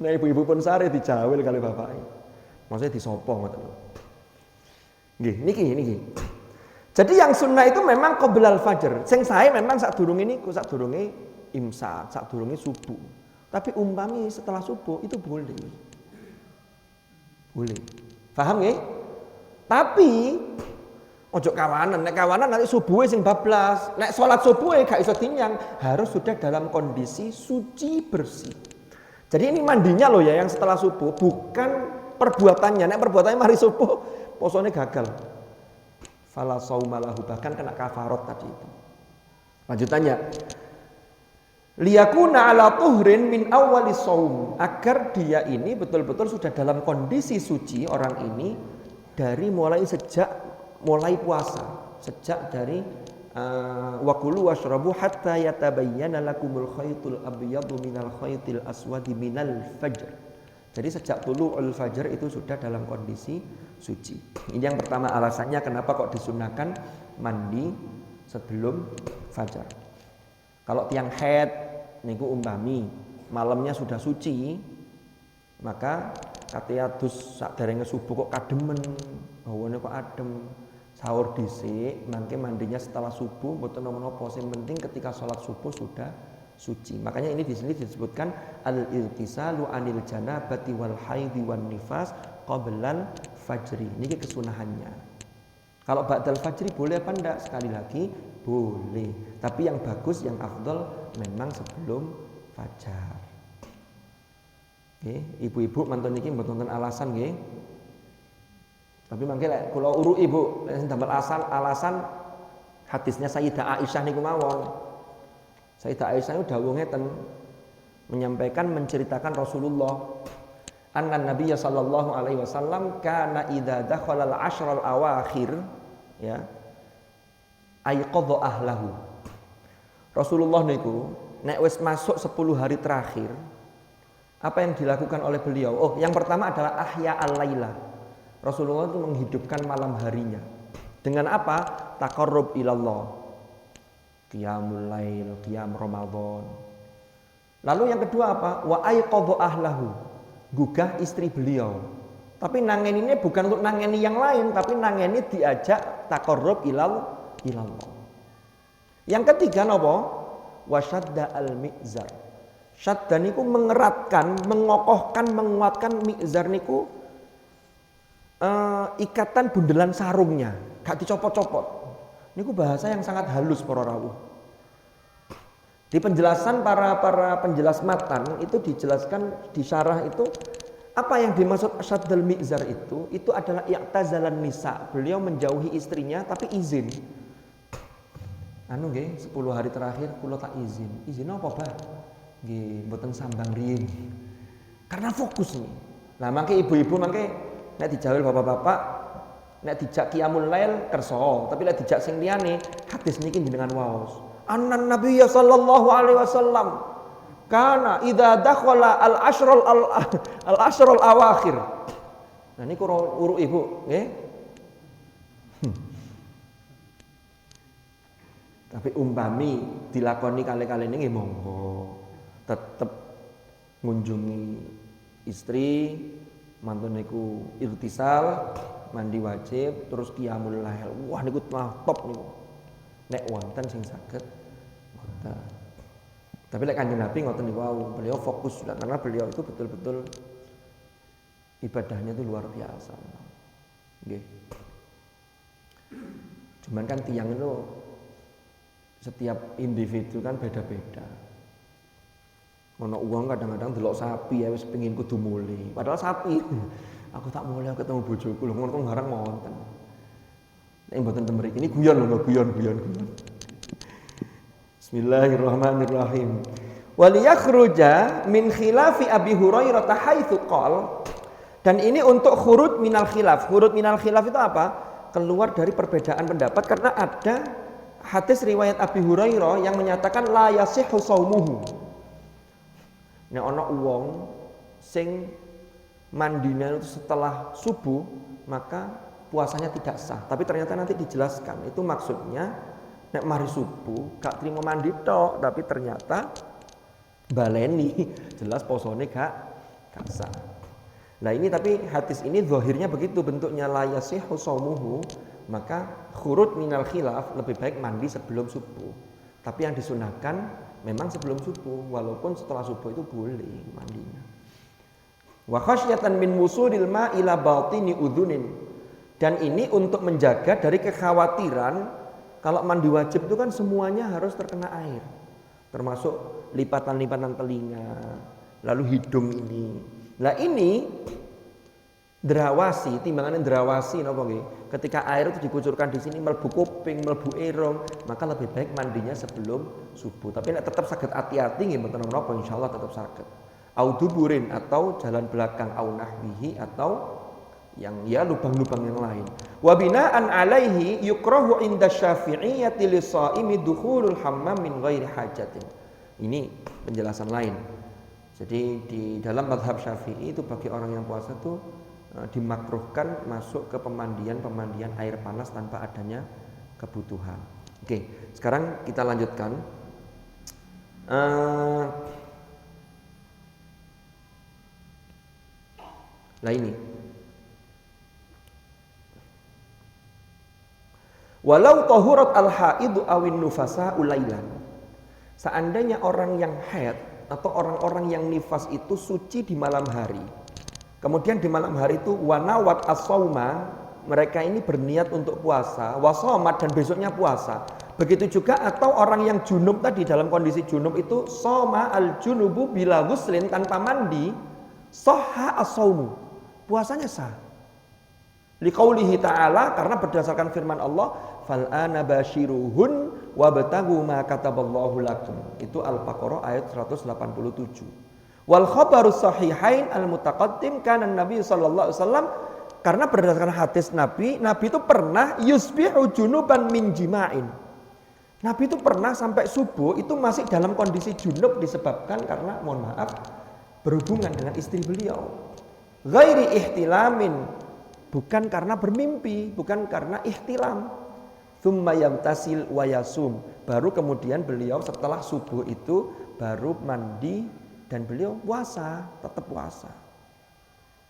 Nah ibu-ibu pun sare dijawil kali bapak. Maksudnya disopo ngoten. Nggih, niki. Jadi yang sunnah itu memang qoblal fajr. Sing sae memang sadurunge niku, sadurunge imsak, sadurunge subuh. Tapi umpami setelah subuh itu boleh. Boleh. Paham nggih? Tapi ojo kawanan, nek kawanan nanti subuhe sing bablas. Nek salat subuhe gak iso dinyang, harus sudah dalam kondisi suci bersih. Jadi ini mandinya loh ya yang setelah subuh, bukan perbuatannya. Nek perbuatannya mari subuh, posone gagal. Fala saumalahu, bahkan kena kafarat tadi itu. Lanjutannya. Liyakuna ala tuhrin min awwalis shaum, agar dia ini betul-betul sudah dalam kondisi suci orang ini dari mulai puasa, sejak dari wa kulu washrabu hatta yatabayyana lakumul khaytul abyadu minal khaytil aswadi minal fajr. Jadi sejak tulu'ul fajr itu sudah dalam kondisi suci. Ini yang pertama alasannya kenapa kok disunahkan mandi sebelum fajar. Kalau tiang haid niku umpami malamnya sudah suci, maka katiatus sak derenge subuh kok kademen, hawane kok adem. Sahur dhisik, mangke mandinya setelah subuh, mboten napa-napa, sing penting ketika sholat subuh sudah suci. Makanya ini di sini disebutkan al-iltisalu anil janabati wal haidhi wan nifas qoblal fajri. Niki kesunahannya. Kalau ba'dal fajri boleh apa enggak? Sekali lagi boleh. Tapi yang bagus, yang afdol memang sebelum fajar. Nggih, ibu-ibu mantun niki mboten alasan nggih. Tapi mangke lek kula uruki Bu, lek damel alasan hadisnya Sayyidah Aisyah niku mawon. Sayyidah Aisyah niku dawuh ngeten, menceritakan Rasulullah anna Nabiya sallallahu alaihi wasallam kana idza dakhala al-ashra al-awakhir ya ayqadha ahlahu. Rasulullah niku nek wis masuk 10 hari terakhir, apa yang dilakukan oleh beliau? Oh, yang pertama adalah ahya al-laila. Rasulullah itu menghidupkan malam harinya. Dengan apa? Taqarrub ilallah. Qiyamul lail, qiyam Ramadan. Lalu yang kedua apa? Wa ayqadha ahlahu. Gugah istri beliau. Tapi nangeni ini bukan untuk nangeni yang lain, tapi nangeni diajak taqarrub ilallah. Yang ketiga napa? Wa syadda al-mi'zar. Syadda niku mengeratkan, mengokohkan, menguatkan mi'zar niku ikatan bundelan sarungnya, gak dicopot-copot. Niku bahasa yang sangat halus para rawuh. Di penjelasan para penjelas matan itu dijelaskan di syarah itu apa yang dimaksud syaddal mi'zar itu adalah i'tazalan nisa. Beliau menjauhi istrinya tapi izin. Anu nggih 10 hari terakhir kula tak izin. Izin apa, Bah? Nggih, mboten sambang riyin. Karena fokus nih. Nah, mangke ibu-ibu mangke nek dijawil bapak-bapak, nek dijak qiyamul lail kersa, tapi nek dijak sing liyane hadis niki jenengan waos. Annan Nabiyya sallallahu alaihi wasallam kana idza dakhala al-ashral awakhir. Nah niku uruk Ibu, nggih. Tapi umpami dilakoni kali-kali niki monggo tetep ngunjungi istri, mantun niku irtisal, mandi wajib, terus qiyamul lail. Wah niku top niku. Nek wonten sing saged wonten. Tapi lek Kanjeng Nabi ngoten niku wau, beliau fokus karena beliau itu betul-betul ibadahnya itu luar biasa. Nggih. Cuman kan tiang itu setiap individu kan beda-beda. Ono uang kadang-kadang delok sapi ya wis pengin kudu mule. Padahal sapi. Aku tak mulai aku ketemu bojoku lho ngono ngarang wonten. Nek mboten ten mriki ini guyon lho, guyon. Bismillahirrahmanirrahim. Waliyakhruja min khilafi Abi Hurairah haitsu qol. Dan ini untuk khurud minal khilaf. Khurud minal khilaf itu apa? Keluar dari perbedaan pendapat karena ada hadis riwayat Abi Hurairah yang menyatakan la yasihhu shaumuhu. Nek ana wong sing mandina itu setelah subuh maka puasanya tidak sah. Tapi ternyata nanti dijelaskan. Itu maksudnya nek mari subuh gak trimo mandi tok, tapi ternyata baleni jelas posone gak sah. Nah ini tapi hadis ini zahirnya begitu bentuknya la yasihhu shaumuhu, maka khurud minal khilaf lebih baik mandi sebelum subuh. Tapi yang disunahkan memang sebelum subuh, walaupun setelah subuh itu boleh mandinya. Wa khasyatan min wusulil ma ila batini udhunin. Dan ini untuk menjaga dari kekhawatiran kalau mandi wajib itu kan semuanya harus terkena air. Termasuk lipatan-lipatan telinga, lalu hidung ini. Nah ini drawasi, timbangannya drawasi napa nggih? Ketika air itu dikucurkan di sini mlebu kuping, mlebu irung, maka lebih baik mandinya sebelum subuh. Tapi nek tetap saged hati-hati nggih mboten napa insyaallah tetap saged. Au duburin atau jalan belakang au nahwihi atau yang ya lubang-lubang yang lain. Wa bina'an alaihi yukrahu inda syafi'iyyati lis-shaimi dukhulul hammam min ghairi hajatin. Ini penjelasan lain. Jadi di dalam mazhab Syafi'i itu bagi orang yang puasa itu dimakruhkan masuk ke pemandian air panas tanpa adanya kebutuhan. Oke, sekarang kita lanjutkan. Nah ini. Walau tahurat al-haidu awin nufasa ulailan. Seandainya orang yang haid atau orang-orang yang nifas itu suci di malam hari. Kemudian di malam hari itu wanawat as-sauma, mereka ini berniat untuk puasa, wasomat dan besoknya puasa. Begitu juga atau orang yang junub tadi dalam kondisi junub itu soma al-junubu bila ghuslin tanpa mandi, sahha as-saumu. Puasanya sah. Liqaulihi ta'ala karena berdasarkan firman Allah, fal'ana bashiruhun wabtagu ma kataballahu lakum. Itu Al-Baqarah ayat 187. Wal khabarus sahihain al-mutaqaddim kana Nabi sallallahu alaihi wasallam karena berdasarkan hadis Nabi itu pernah yusbihu junuban min jima'in. Nabi itu pernah sampai subuh itu masih dalam kondisi junub disebabkan karena mohon maaf berhubungan dengan istri beliau. Ghairi ihtilamin, bukan karena bermimpi, bukan karena ihtilam. Tsumma yamtasil wa yasum. Baru kemudian beliau setelah subuh itu baru mandi dan beliau puasa, tetap puasa.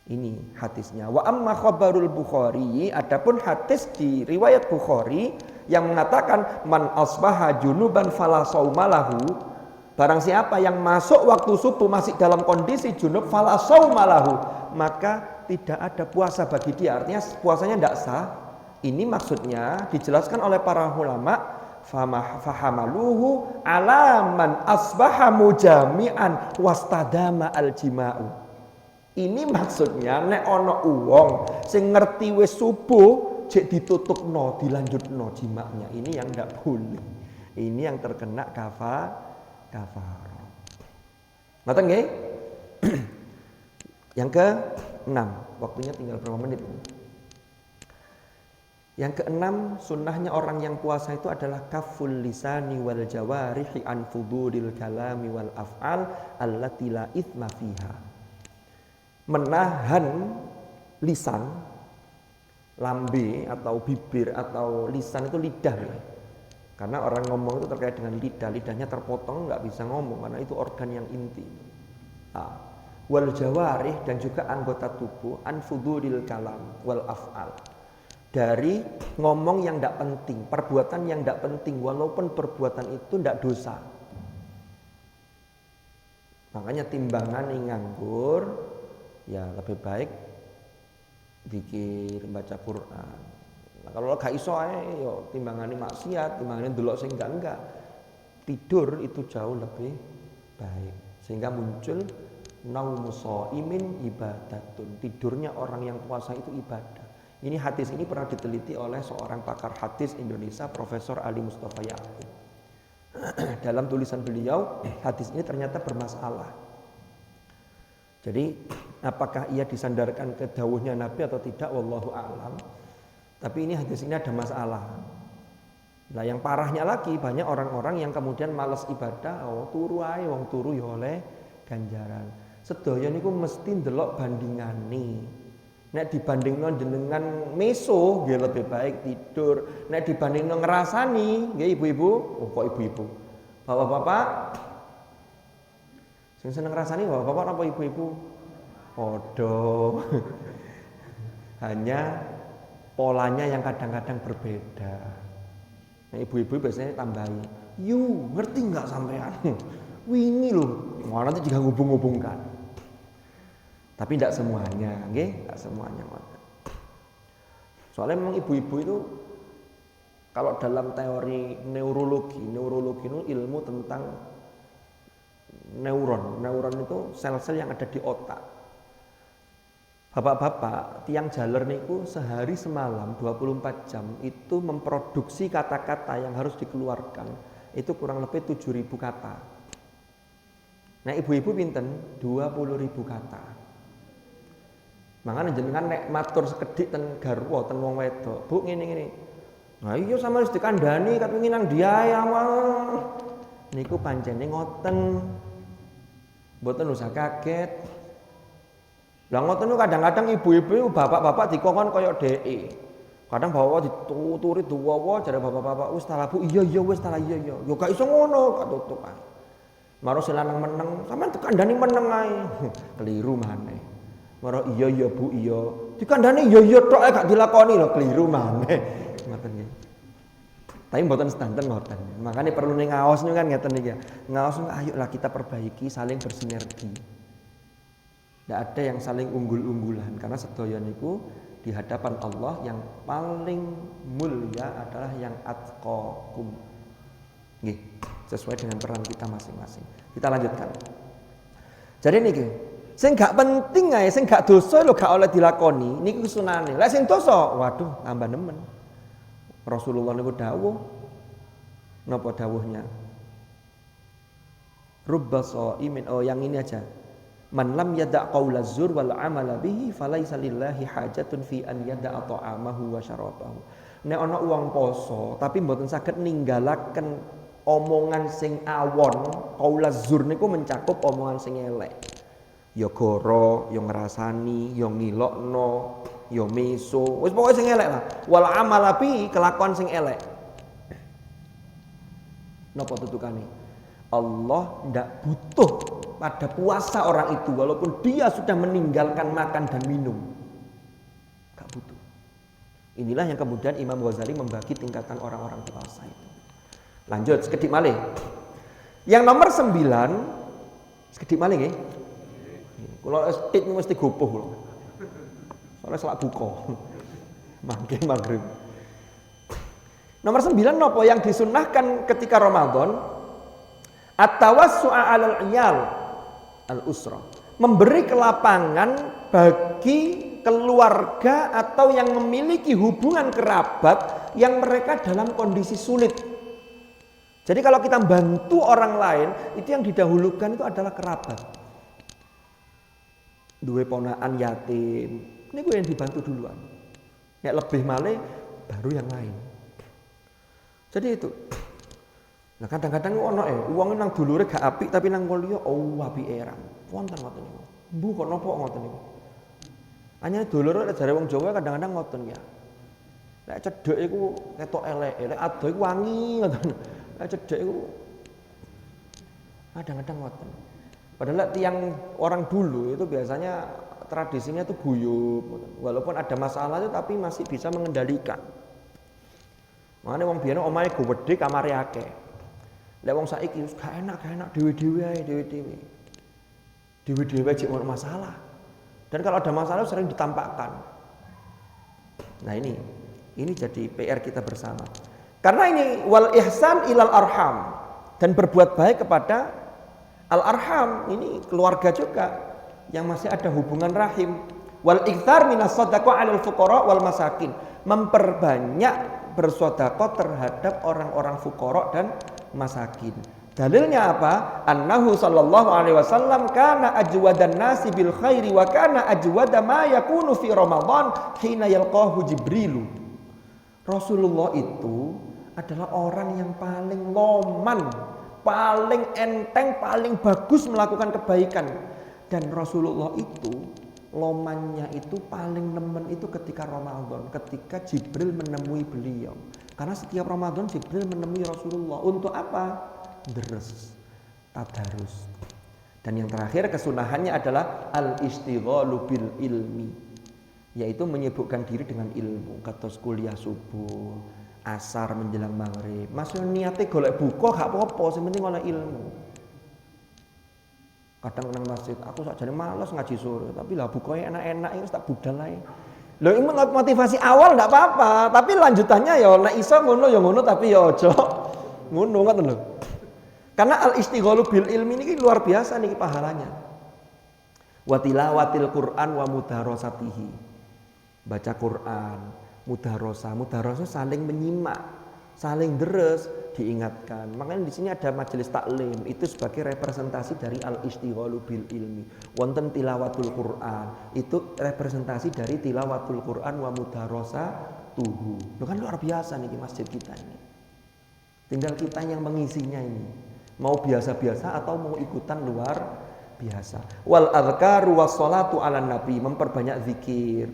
Ini hadisnya. Wa amma khabarul Bukhari, adapun hadis di riwayat Bukhari yang mengatakan man asbaha junuban fala saumalahu, barang siapa yang masuk waktu subuh masih dalam kondisi junub fala saumalahu, maka tidak ada puasa bagi dia. Artinya puasanya tidak sah. Ini maksudnya dijelaskan oleh para ulama, fahamaluhu alaman asbaha mujami'an wastadama aljima'u. Ini maksudnya nek ana wong sing ngerti wis subuh cek ditutupno, dilanjutno jimaknya. Ini yang tidak boleh. Ini yang terkena kafarah. Ngoten nggih? Yang ke-6, waktunya tinggal berapa menit? Yang ke-6, sunnahnya orang yang puasa itu adalah kaful lisani wal jawarihi an fuduril kalami wal af'al allati la itsma fiha. Menahan lisan, lambe atau bibir atau lisan itu lidah ya. Karena orang ngomong itu terkait dengan lidah, lidahnya terpotong nggak bisa ngomong karena itu organ yang inti. Wal jawarih, dan juga anggota tubuh, an fudulil kalam wal af'al, dari ngomong yang tidak penting, perbuatan yang tidak penting, walaupun perbuatan itu tidak dosa. Makanya timbangan yang nganggur, ya lebih baik zikir, baca Quran. Nah, kalau gak iso ae yo timbangane maksiat, timbangane ndelok sing enggak. Tidur itu jauh lebih baik. Sehingga muncul naumu shaimin ibadatun. Tidurnya orang yang puasa itu ibadah. Ini hadis ini pernah diteliti oleh seorang pakar hadis Indonesia, Profesor Ali Mustafa Yaakob. Dalam tulisan beliau, hadis ini ternyata bermasalah. Jadi, apakah ia disandarkan ke dawuhnya Nabi atau tidak, wallahu a'lam. Tapi ini hadis ini ada masalah. Nah, yang parahnya lagi, banyak orang-orang yang kemudian malas ibadah, turu ae wong turu ya oleh ganjaran. Sedaya niku mesti ndelok bandingane. Nek dibandingno jenengan meso, nggih lebih baik tidur. Nek dibandingno ngrasani, nggih ibu-ibu, kok ibu-ibu. Bapak-bapak sing seneng ngrasani bapak-bapak apa ibu-ibu? Padha. Hanya polanya yang kadang-kadang berbeda. Nah, ibu-ibu biasanya tambahi, "Yu, ngerti nggak sampean? Wingi lho, nanti juga ngubung-ngubungkan." Tapi tidak semuanya, nggih, tidak semuanya. Soalnya memang ibu-ibu itu kalau dalam teori neurologi itu ilmu tentang neuron. Neuron itu sel-sel yang ada di otak. Bapak-bapak, tiang jaler niku sehari semalam 24 jam itu memproduksi kata-kata yang harus dikeluarkan. Itu kurang lebih 7.000 kata. Nah, ibu-ibu pinten? 20.000 kata. Makanya jenengan nek matur sekedhik ten garwa ten wong wedok, "Bu, ngene-ngene." Nah, iya sama wis dikandhani kepengin nang diae awal. Niku pancene ngoten. Mboten usah kaget. Lah ngoten niku kadang-kadang ibu-ibu bapak-bapak dikongkon kaya dheke. Kadang bapak dituturi duwawa jare bapak-bapak, "Wis ta Bu, iya wis ta iya." Yo gak iso ngono, gak tutup ae. Maro si lanang meneng, sampean dikandhani meneng ae. Keliru maneh. Maro iya Bu, iya. Dikandhani iya tok ae gak dilakoni lho, keliru maneh. Ngoten nggih. Tapi mboten sedanten ngoten. Makanya perlu ngaos niku kan ngeten iki ya. Ngaos ayolah kita perbaiki, saling bersinergi. Tidak ada yang saling unggul-unggulan karena sedaya niku di hadapan Allah yang paling mulia adalah yang atqakum. Nggih, sesuai dengan peran kita masing-masing. Kita lanjutkan. Jadi niki, sing gak penting ae, sing gak dosa lho gak oleh dilakoni, niku sunane. Lah sing dosa, waduh tambah nemen. Rasulullah niku dawuh. Napa dawuhnya? Rubba shaimin, yang ini aja. Man lam yada' qaula zur wal amala bihi falaisa lillahi hajatun fi an yada'a ta'amahu wa syarabahu. Nek ana wong poso tapi mboten saged ninggalaken omongan sing awon, qaula zur niku mencakup omongan sing elek. Ya goro, ya ngrasani, ya ngilokno, ya meso, wis pokoke sing elek lah. Wal amala bihi, kelakuan sing elek. Napa tutukane? Allah ndak butuh pada puasa orang itu walaupun dia sudah meninggalkan makan dan minum. Gak butuh. Inilah yang kemudian Imam Ghazali membagi tingkatan orang-orang puasa itu. Lanjut, sekedip malih. Yang nomor 9, sekedip malih nggih. Kula estik mesti gopoh lho. Soalnya selak buka. Mangke maghrib. Nomor 9 napa yang disunnahkan ketika Ramadan? At-tawassu'a 'alal 'iyal al-usra. Memberi kelapangan bagi keluarga atau yang memiliki hubungan kerabat yang mereka dalam kondisi sulit. Jadi kalau kita bantu orang lain, itu yang didahulukan itu adalah kerabat. Duwe ponakan yatim, ini gue yang dibantu duluan. Ya lebih malih baru yang lain. Jadi itu. Nah kadang-kadang ono uang nang dulure gak apik tapi nang liya apike erang. Wonten ngoten niku. Bu kok napa ngoten niku. Anyane dulure jare wong Jawa kadang-kadang ngoten ya. Nek cedhek iku ketok elek, ado iku wangi ngoten. Nek cedhek iku kadang-kadang ngoten. Padahal tiang orang dulu itu biasanya tradisinya itu guyub, walaupun ada masalah itu tapi masih bisa mengendalikan. Makanya wong biyen omahe gede kamare akeh. Lek wong saiki wis gak enak dhewe-dhewe ae dhewe-dhewe. Dhewe-dhewe jek ono masalah. Dan kalau ada masalah sering ditampakkan. Nah ini jadi PR kita bersama. Karena ini wal ihsan ilal arham dan berbuat baik kepada al arham, ini keluarga juga yang masih ada hubungan rahim. Wal iktsar minas shadaqah 'alal fuqara wal masakin, memperbanyak bersedekah terhadap orang-orang fuqara dan masakin. Dalilnya apa? Annahu sallallahu alaihi wasallam kana ajwadan nasi bil khairi wa kana ajwada ma yakunu fi Ramadan hina yalqahu Jibril. Rasulullah itu adalah orang yang paling loman, paling enteng, paling bagus melakukan kebaikan. Dan Rasulullah itu lomannya itu paling nemen itu ketika Ramadan, ketika Jibril menemui beliau. Karena setiap Ramadan Jibril menemui Rasulullah. Untuk apa? Deres, tadarus. Dan yang terakhir kesunahannya adalah al-istighalu bil ilmi, yaitu menyibukkan diri dengan ilmu. Kados kuliah subuh, asar menjelang maghrib. Masih niate golek buka gak apa-apa, sing penting oleh ilmu. Kadang nang masjid, aku sakjane malas ngaji sore, tapi lah bukanya enak-enak ya tak budal ae. Lho ini motivasi awal ndak apa-apa, tapi lanjutannya ya nek iso ngono ya ngono, tapi ya aja ngono ngoten lho. Karena al-istighalu bil ilmi ini luar biasa nih pahalanya. Wa tilawatil Qur'an wa mudarasatihi. Baca Quran, mudarasah saling menyimak, saling deres, diingatkan. Makanya di sini ada majelis taklim, itu sebagai representasi dari al-istighalu bil ilmi. Wonten tilawatul Quran, itu representasi dari tilawatul Quran wa mudarasatuhu. Itu kan luar biasa nih masjid kita ini. Tinggal kita yang mengisinya ini. Mau biasa-biasa atau mau ikutan luar biasa. Wal adzkaru was salatu ala nabi, memperbanyak zikir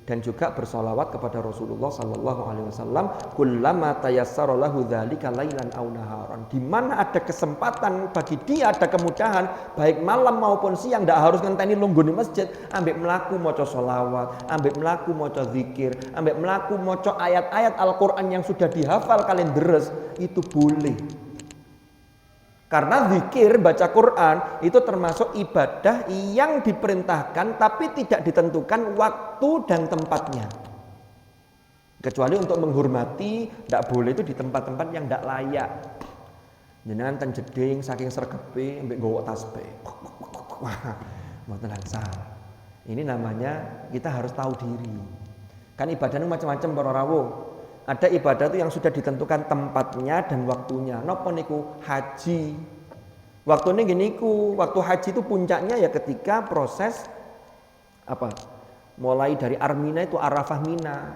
dan juga bersolawat kepada Rasulullah sallallahu alaihi wasallam kullama tayassara lahu dzalika lailan aw naharan. Di mana ada kesempatan bagi dia, ada kemudahan baik malam maupun siang, ndak harus ngenteni lungguh di masjid, ambek mlaku maca solawat, ambek mlaku maca zikir, ambek mlaku maca ayat-ayat Al-Qur'an yang sudah dihafal kalian deres, itu boleh. Karena zikir, baca Quran itu termasuk ibadah yang diperintahkan tapi tidak ditentukan waktu dan tempatnya. Kecuali untuk menghormati, tidak boleh itu di tempat-tempat yang tidak layak. Jenengan ten jeding saking sregepe mbek nggawa tasbih. Wah, mboten salah. Ini namanya kita harus tahu diri. Kan ibadah itu macam-macam para rawuh. Ada ibadah itu yang sudah ditentukan tempatnya dan waktunya. Napa niku? Haji. Waktunya gini ku, waktu haji itu puncaknya ya ketika proses apa? Mulai dari Armina itu Arafah Mina,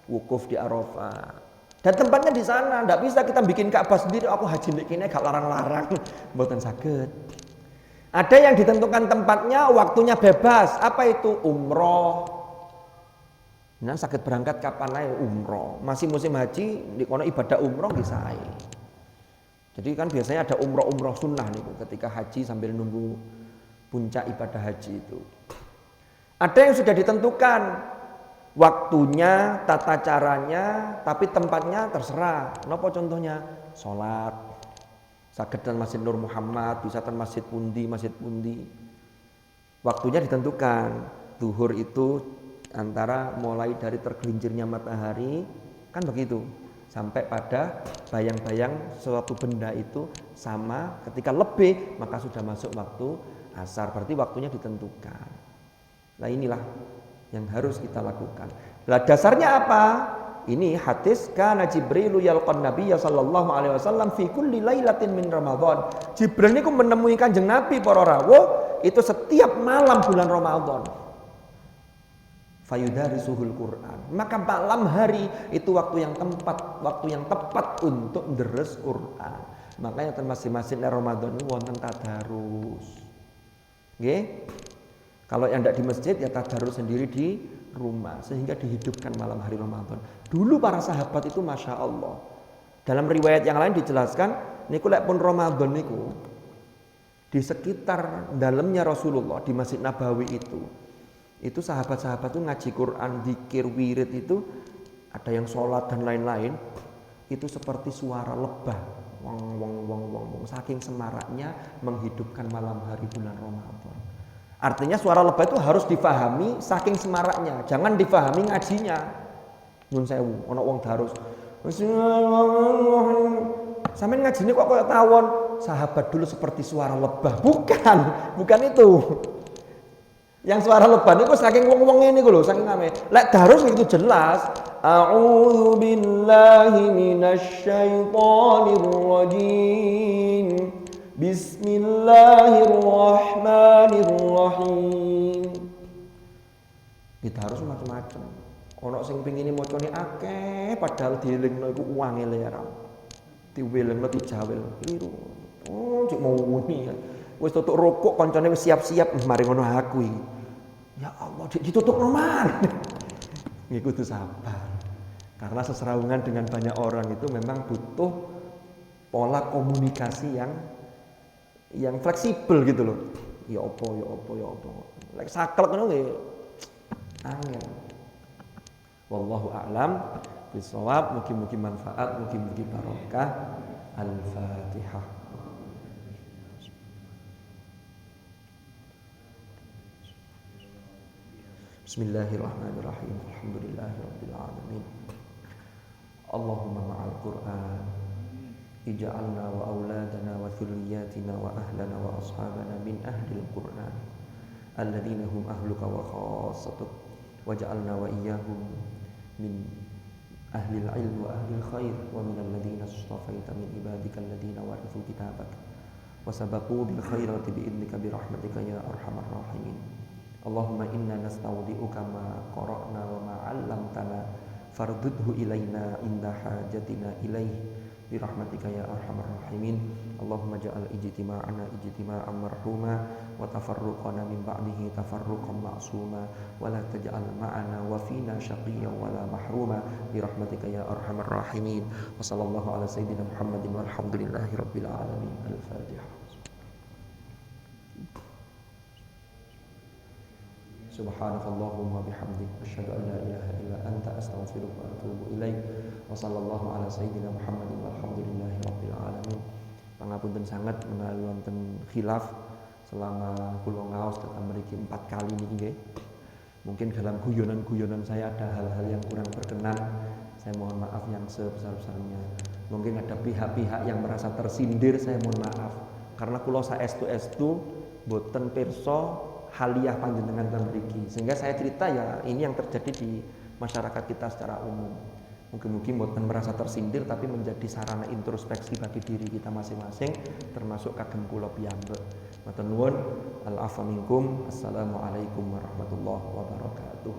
wukuf di Arafah. Dan tempatnya di sana, ndak bisa kita bikin Ka'bah sendiri. Aku haji nek kene gak larang-larang, mboten saged. Ada yang ditentukan tempatnya, waktunya bebas. Apa itu? Umroh. Nah, sakit berangkat kapan aja umroh. Masih musim haji, di kono ibadah umroh bisa aja. Jadi kan biasanya ada umroh sunnah nih ketika haji sambil nunggu puncak ibadah haji itu. Ada yang sudah ditentukan waktunya, tata caranya, tapi tempatnya terserah. Napa contohnya? Salat. Saged ten Masjid Nur Muhammad, bisa ten masjid pundi. Waktunya ditentukan. Zuhur itu antara mulai dari tergelincirnya matahari, kan begitu, sampai pada bayang-bayang suatu benda itu sama, ketika lebih maka sudah masuk waktu asar, berarti waktunya ditentukan. Nah inilah yang harus kita lakukan. Nah dasarnya apa? Ini hadis kana Jibrilu yalqan Nabiyya sallallahu alaihi wasallam fi kulli lailatin min Ramadan. Jibril niku menemui Kanjeng Nabi para rawuh itu setiap malam bulan Ramadan. Fayudarisuhul Quran. Maka malam hari itu waktu yang tepat untuk deres Quran. Makanya masing-masing Ramadan ini wonten tadarus. Nggih. Kalau yang tidak di masjid ya tadarus sendiri di rumah sehingga dihidupkan malam hari Ramadan. Dulu para sahabat itu Masya Allah. Dalam riwayat yang lain dijelaskan niku lek pun Ramadan niku Di sekitar dalamnya Rasulullah di Masjid Nabawi itu sahabat-sahabat itu ngaji Quran, zikir, wirid itu ada yang sholat dan lain-lain, itu seperti suara lebah, wong wong wong wong wong, saking semaraknya menghidupkan malam hari bulan Ramadan. Artinya suara lebah itu harus difahami saking semaraknya, jangan difahami ngajinya. Nyun sewu, ono wong darus. Sampeyan ngajine kok koyo tawon, sahabat dulu seperti suara lebah. Bukan itu. Yang suara lebah itu saking wong-wong ini lho, saking ame. Lek darus itu jelas. A'udzu billahi minasyaitonir rajim. Bismillahirrahmanirrahim. Kita harus macam-macam. Ono sing pengine macane akeh padahal dielingno iku uangele ya. Diwelengno dijawel kliru. Oh, cuk mau muni. Wis tutuk rokok kancane wis siap-siap mari ngono aku iki. Ya Allah, ditutup roman. Ini kudu sabar. Karena seserawungan dengan banyak orang itu memang butuh pola komunikasi yang fleksibel gitu loh. Ya apa. Lek saklek ngono nggih angel. Wallahu a'lam bishawab. Mugi-mugi manfaat, mugi-mugi barokah. Al-Fatihah. Bismillahirrahmanirrahim. Alhamdulillahirabbil alamin. Allahumma ma'al Qur'an ij'alna wa auladana wa dhurriyyatina wa ahlana wa ashabana min ahlil Qur'an alladzina hum ahluka wa khassatuk waj'alna wa iyyahum min ahlil ilmi wa ahlil khair wa min alladzina istafaita min ibadika alladzina warithu kitabak wa sabaqu bil khairati bi idnika bi rahmatika ya arhamar rahimin. Allahumma inna nastaudi'uka ma qara'na wa ma 'allamtana fardudhu ilaina inda hajatina ilaih bi rahmatika ya arhamar rahimin. Allahumma ja'al ijtima'ana ijtima'an marhuma wa tafarruqana min ba'dihi tafarruqan ma'suma wa la taj'al ma'ana wa fina shaqiyyan wa la mahruma bi rahmatika ya arhamar rahimin. Wa sallallahu ala sayyidina Muhammadin walhamdulillahi rabbil alamin. Al-Fatihah. Subhanakallahumma bihamdik asyhadu an la ilaha illa anta astaghfiruka wa atubu ilaik. Wa sallallahu ala sayyidina Muhammadin walhamdulillahi rabbil alamin. Pangapunten sangat menawi wonten khilaf selama kula ngaos datang mriki 4 kali niki nggih. Mungkin dalam guyonan-guyonan saya ada hal-hal yang kurang berkenan. Saya mohon maaf yang sebesar-besarnya. Mungkin ada pihak-pihak yang merasa tersindir, saya mohon maaf. Karena kula saestu-estu boten pirsa haliyah panjenengan ten mriki. Sehingga saya cerita ya ini yang terjadi di masyarakat kita secara umum. Mungkin mboten merasa tersindir tapi menjadi sarana introspeksi bagi diri kita masing-masing termasuk kagem kula piyambak. Matur nuwun. Al-afwa minkum. Assalamualaikum warahmatullahi wabarakatuh.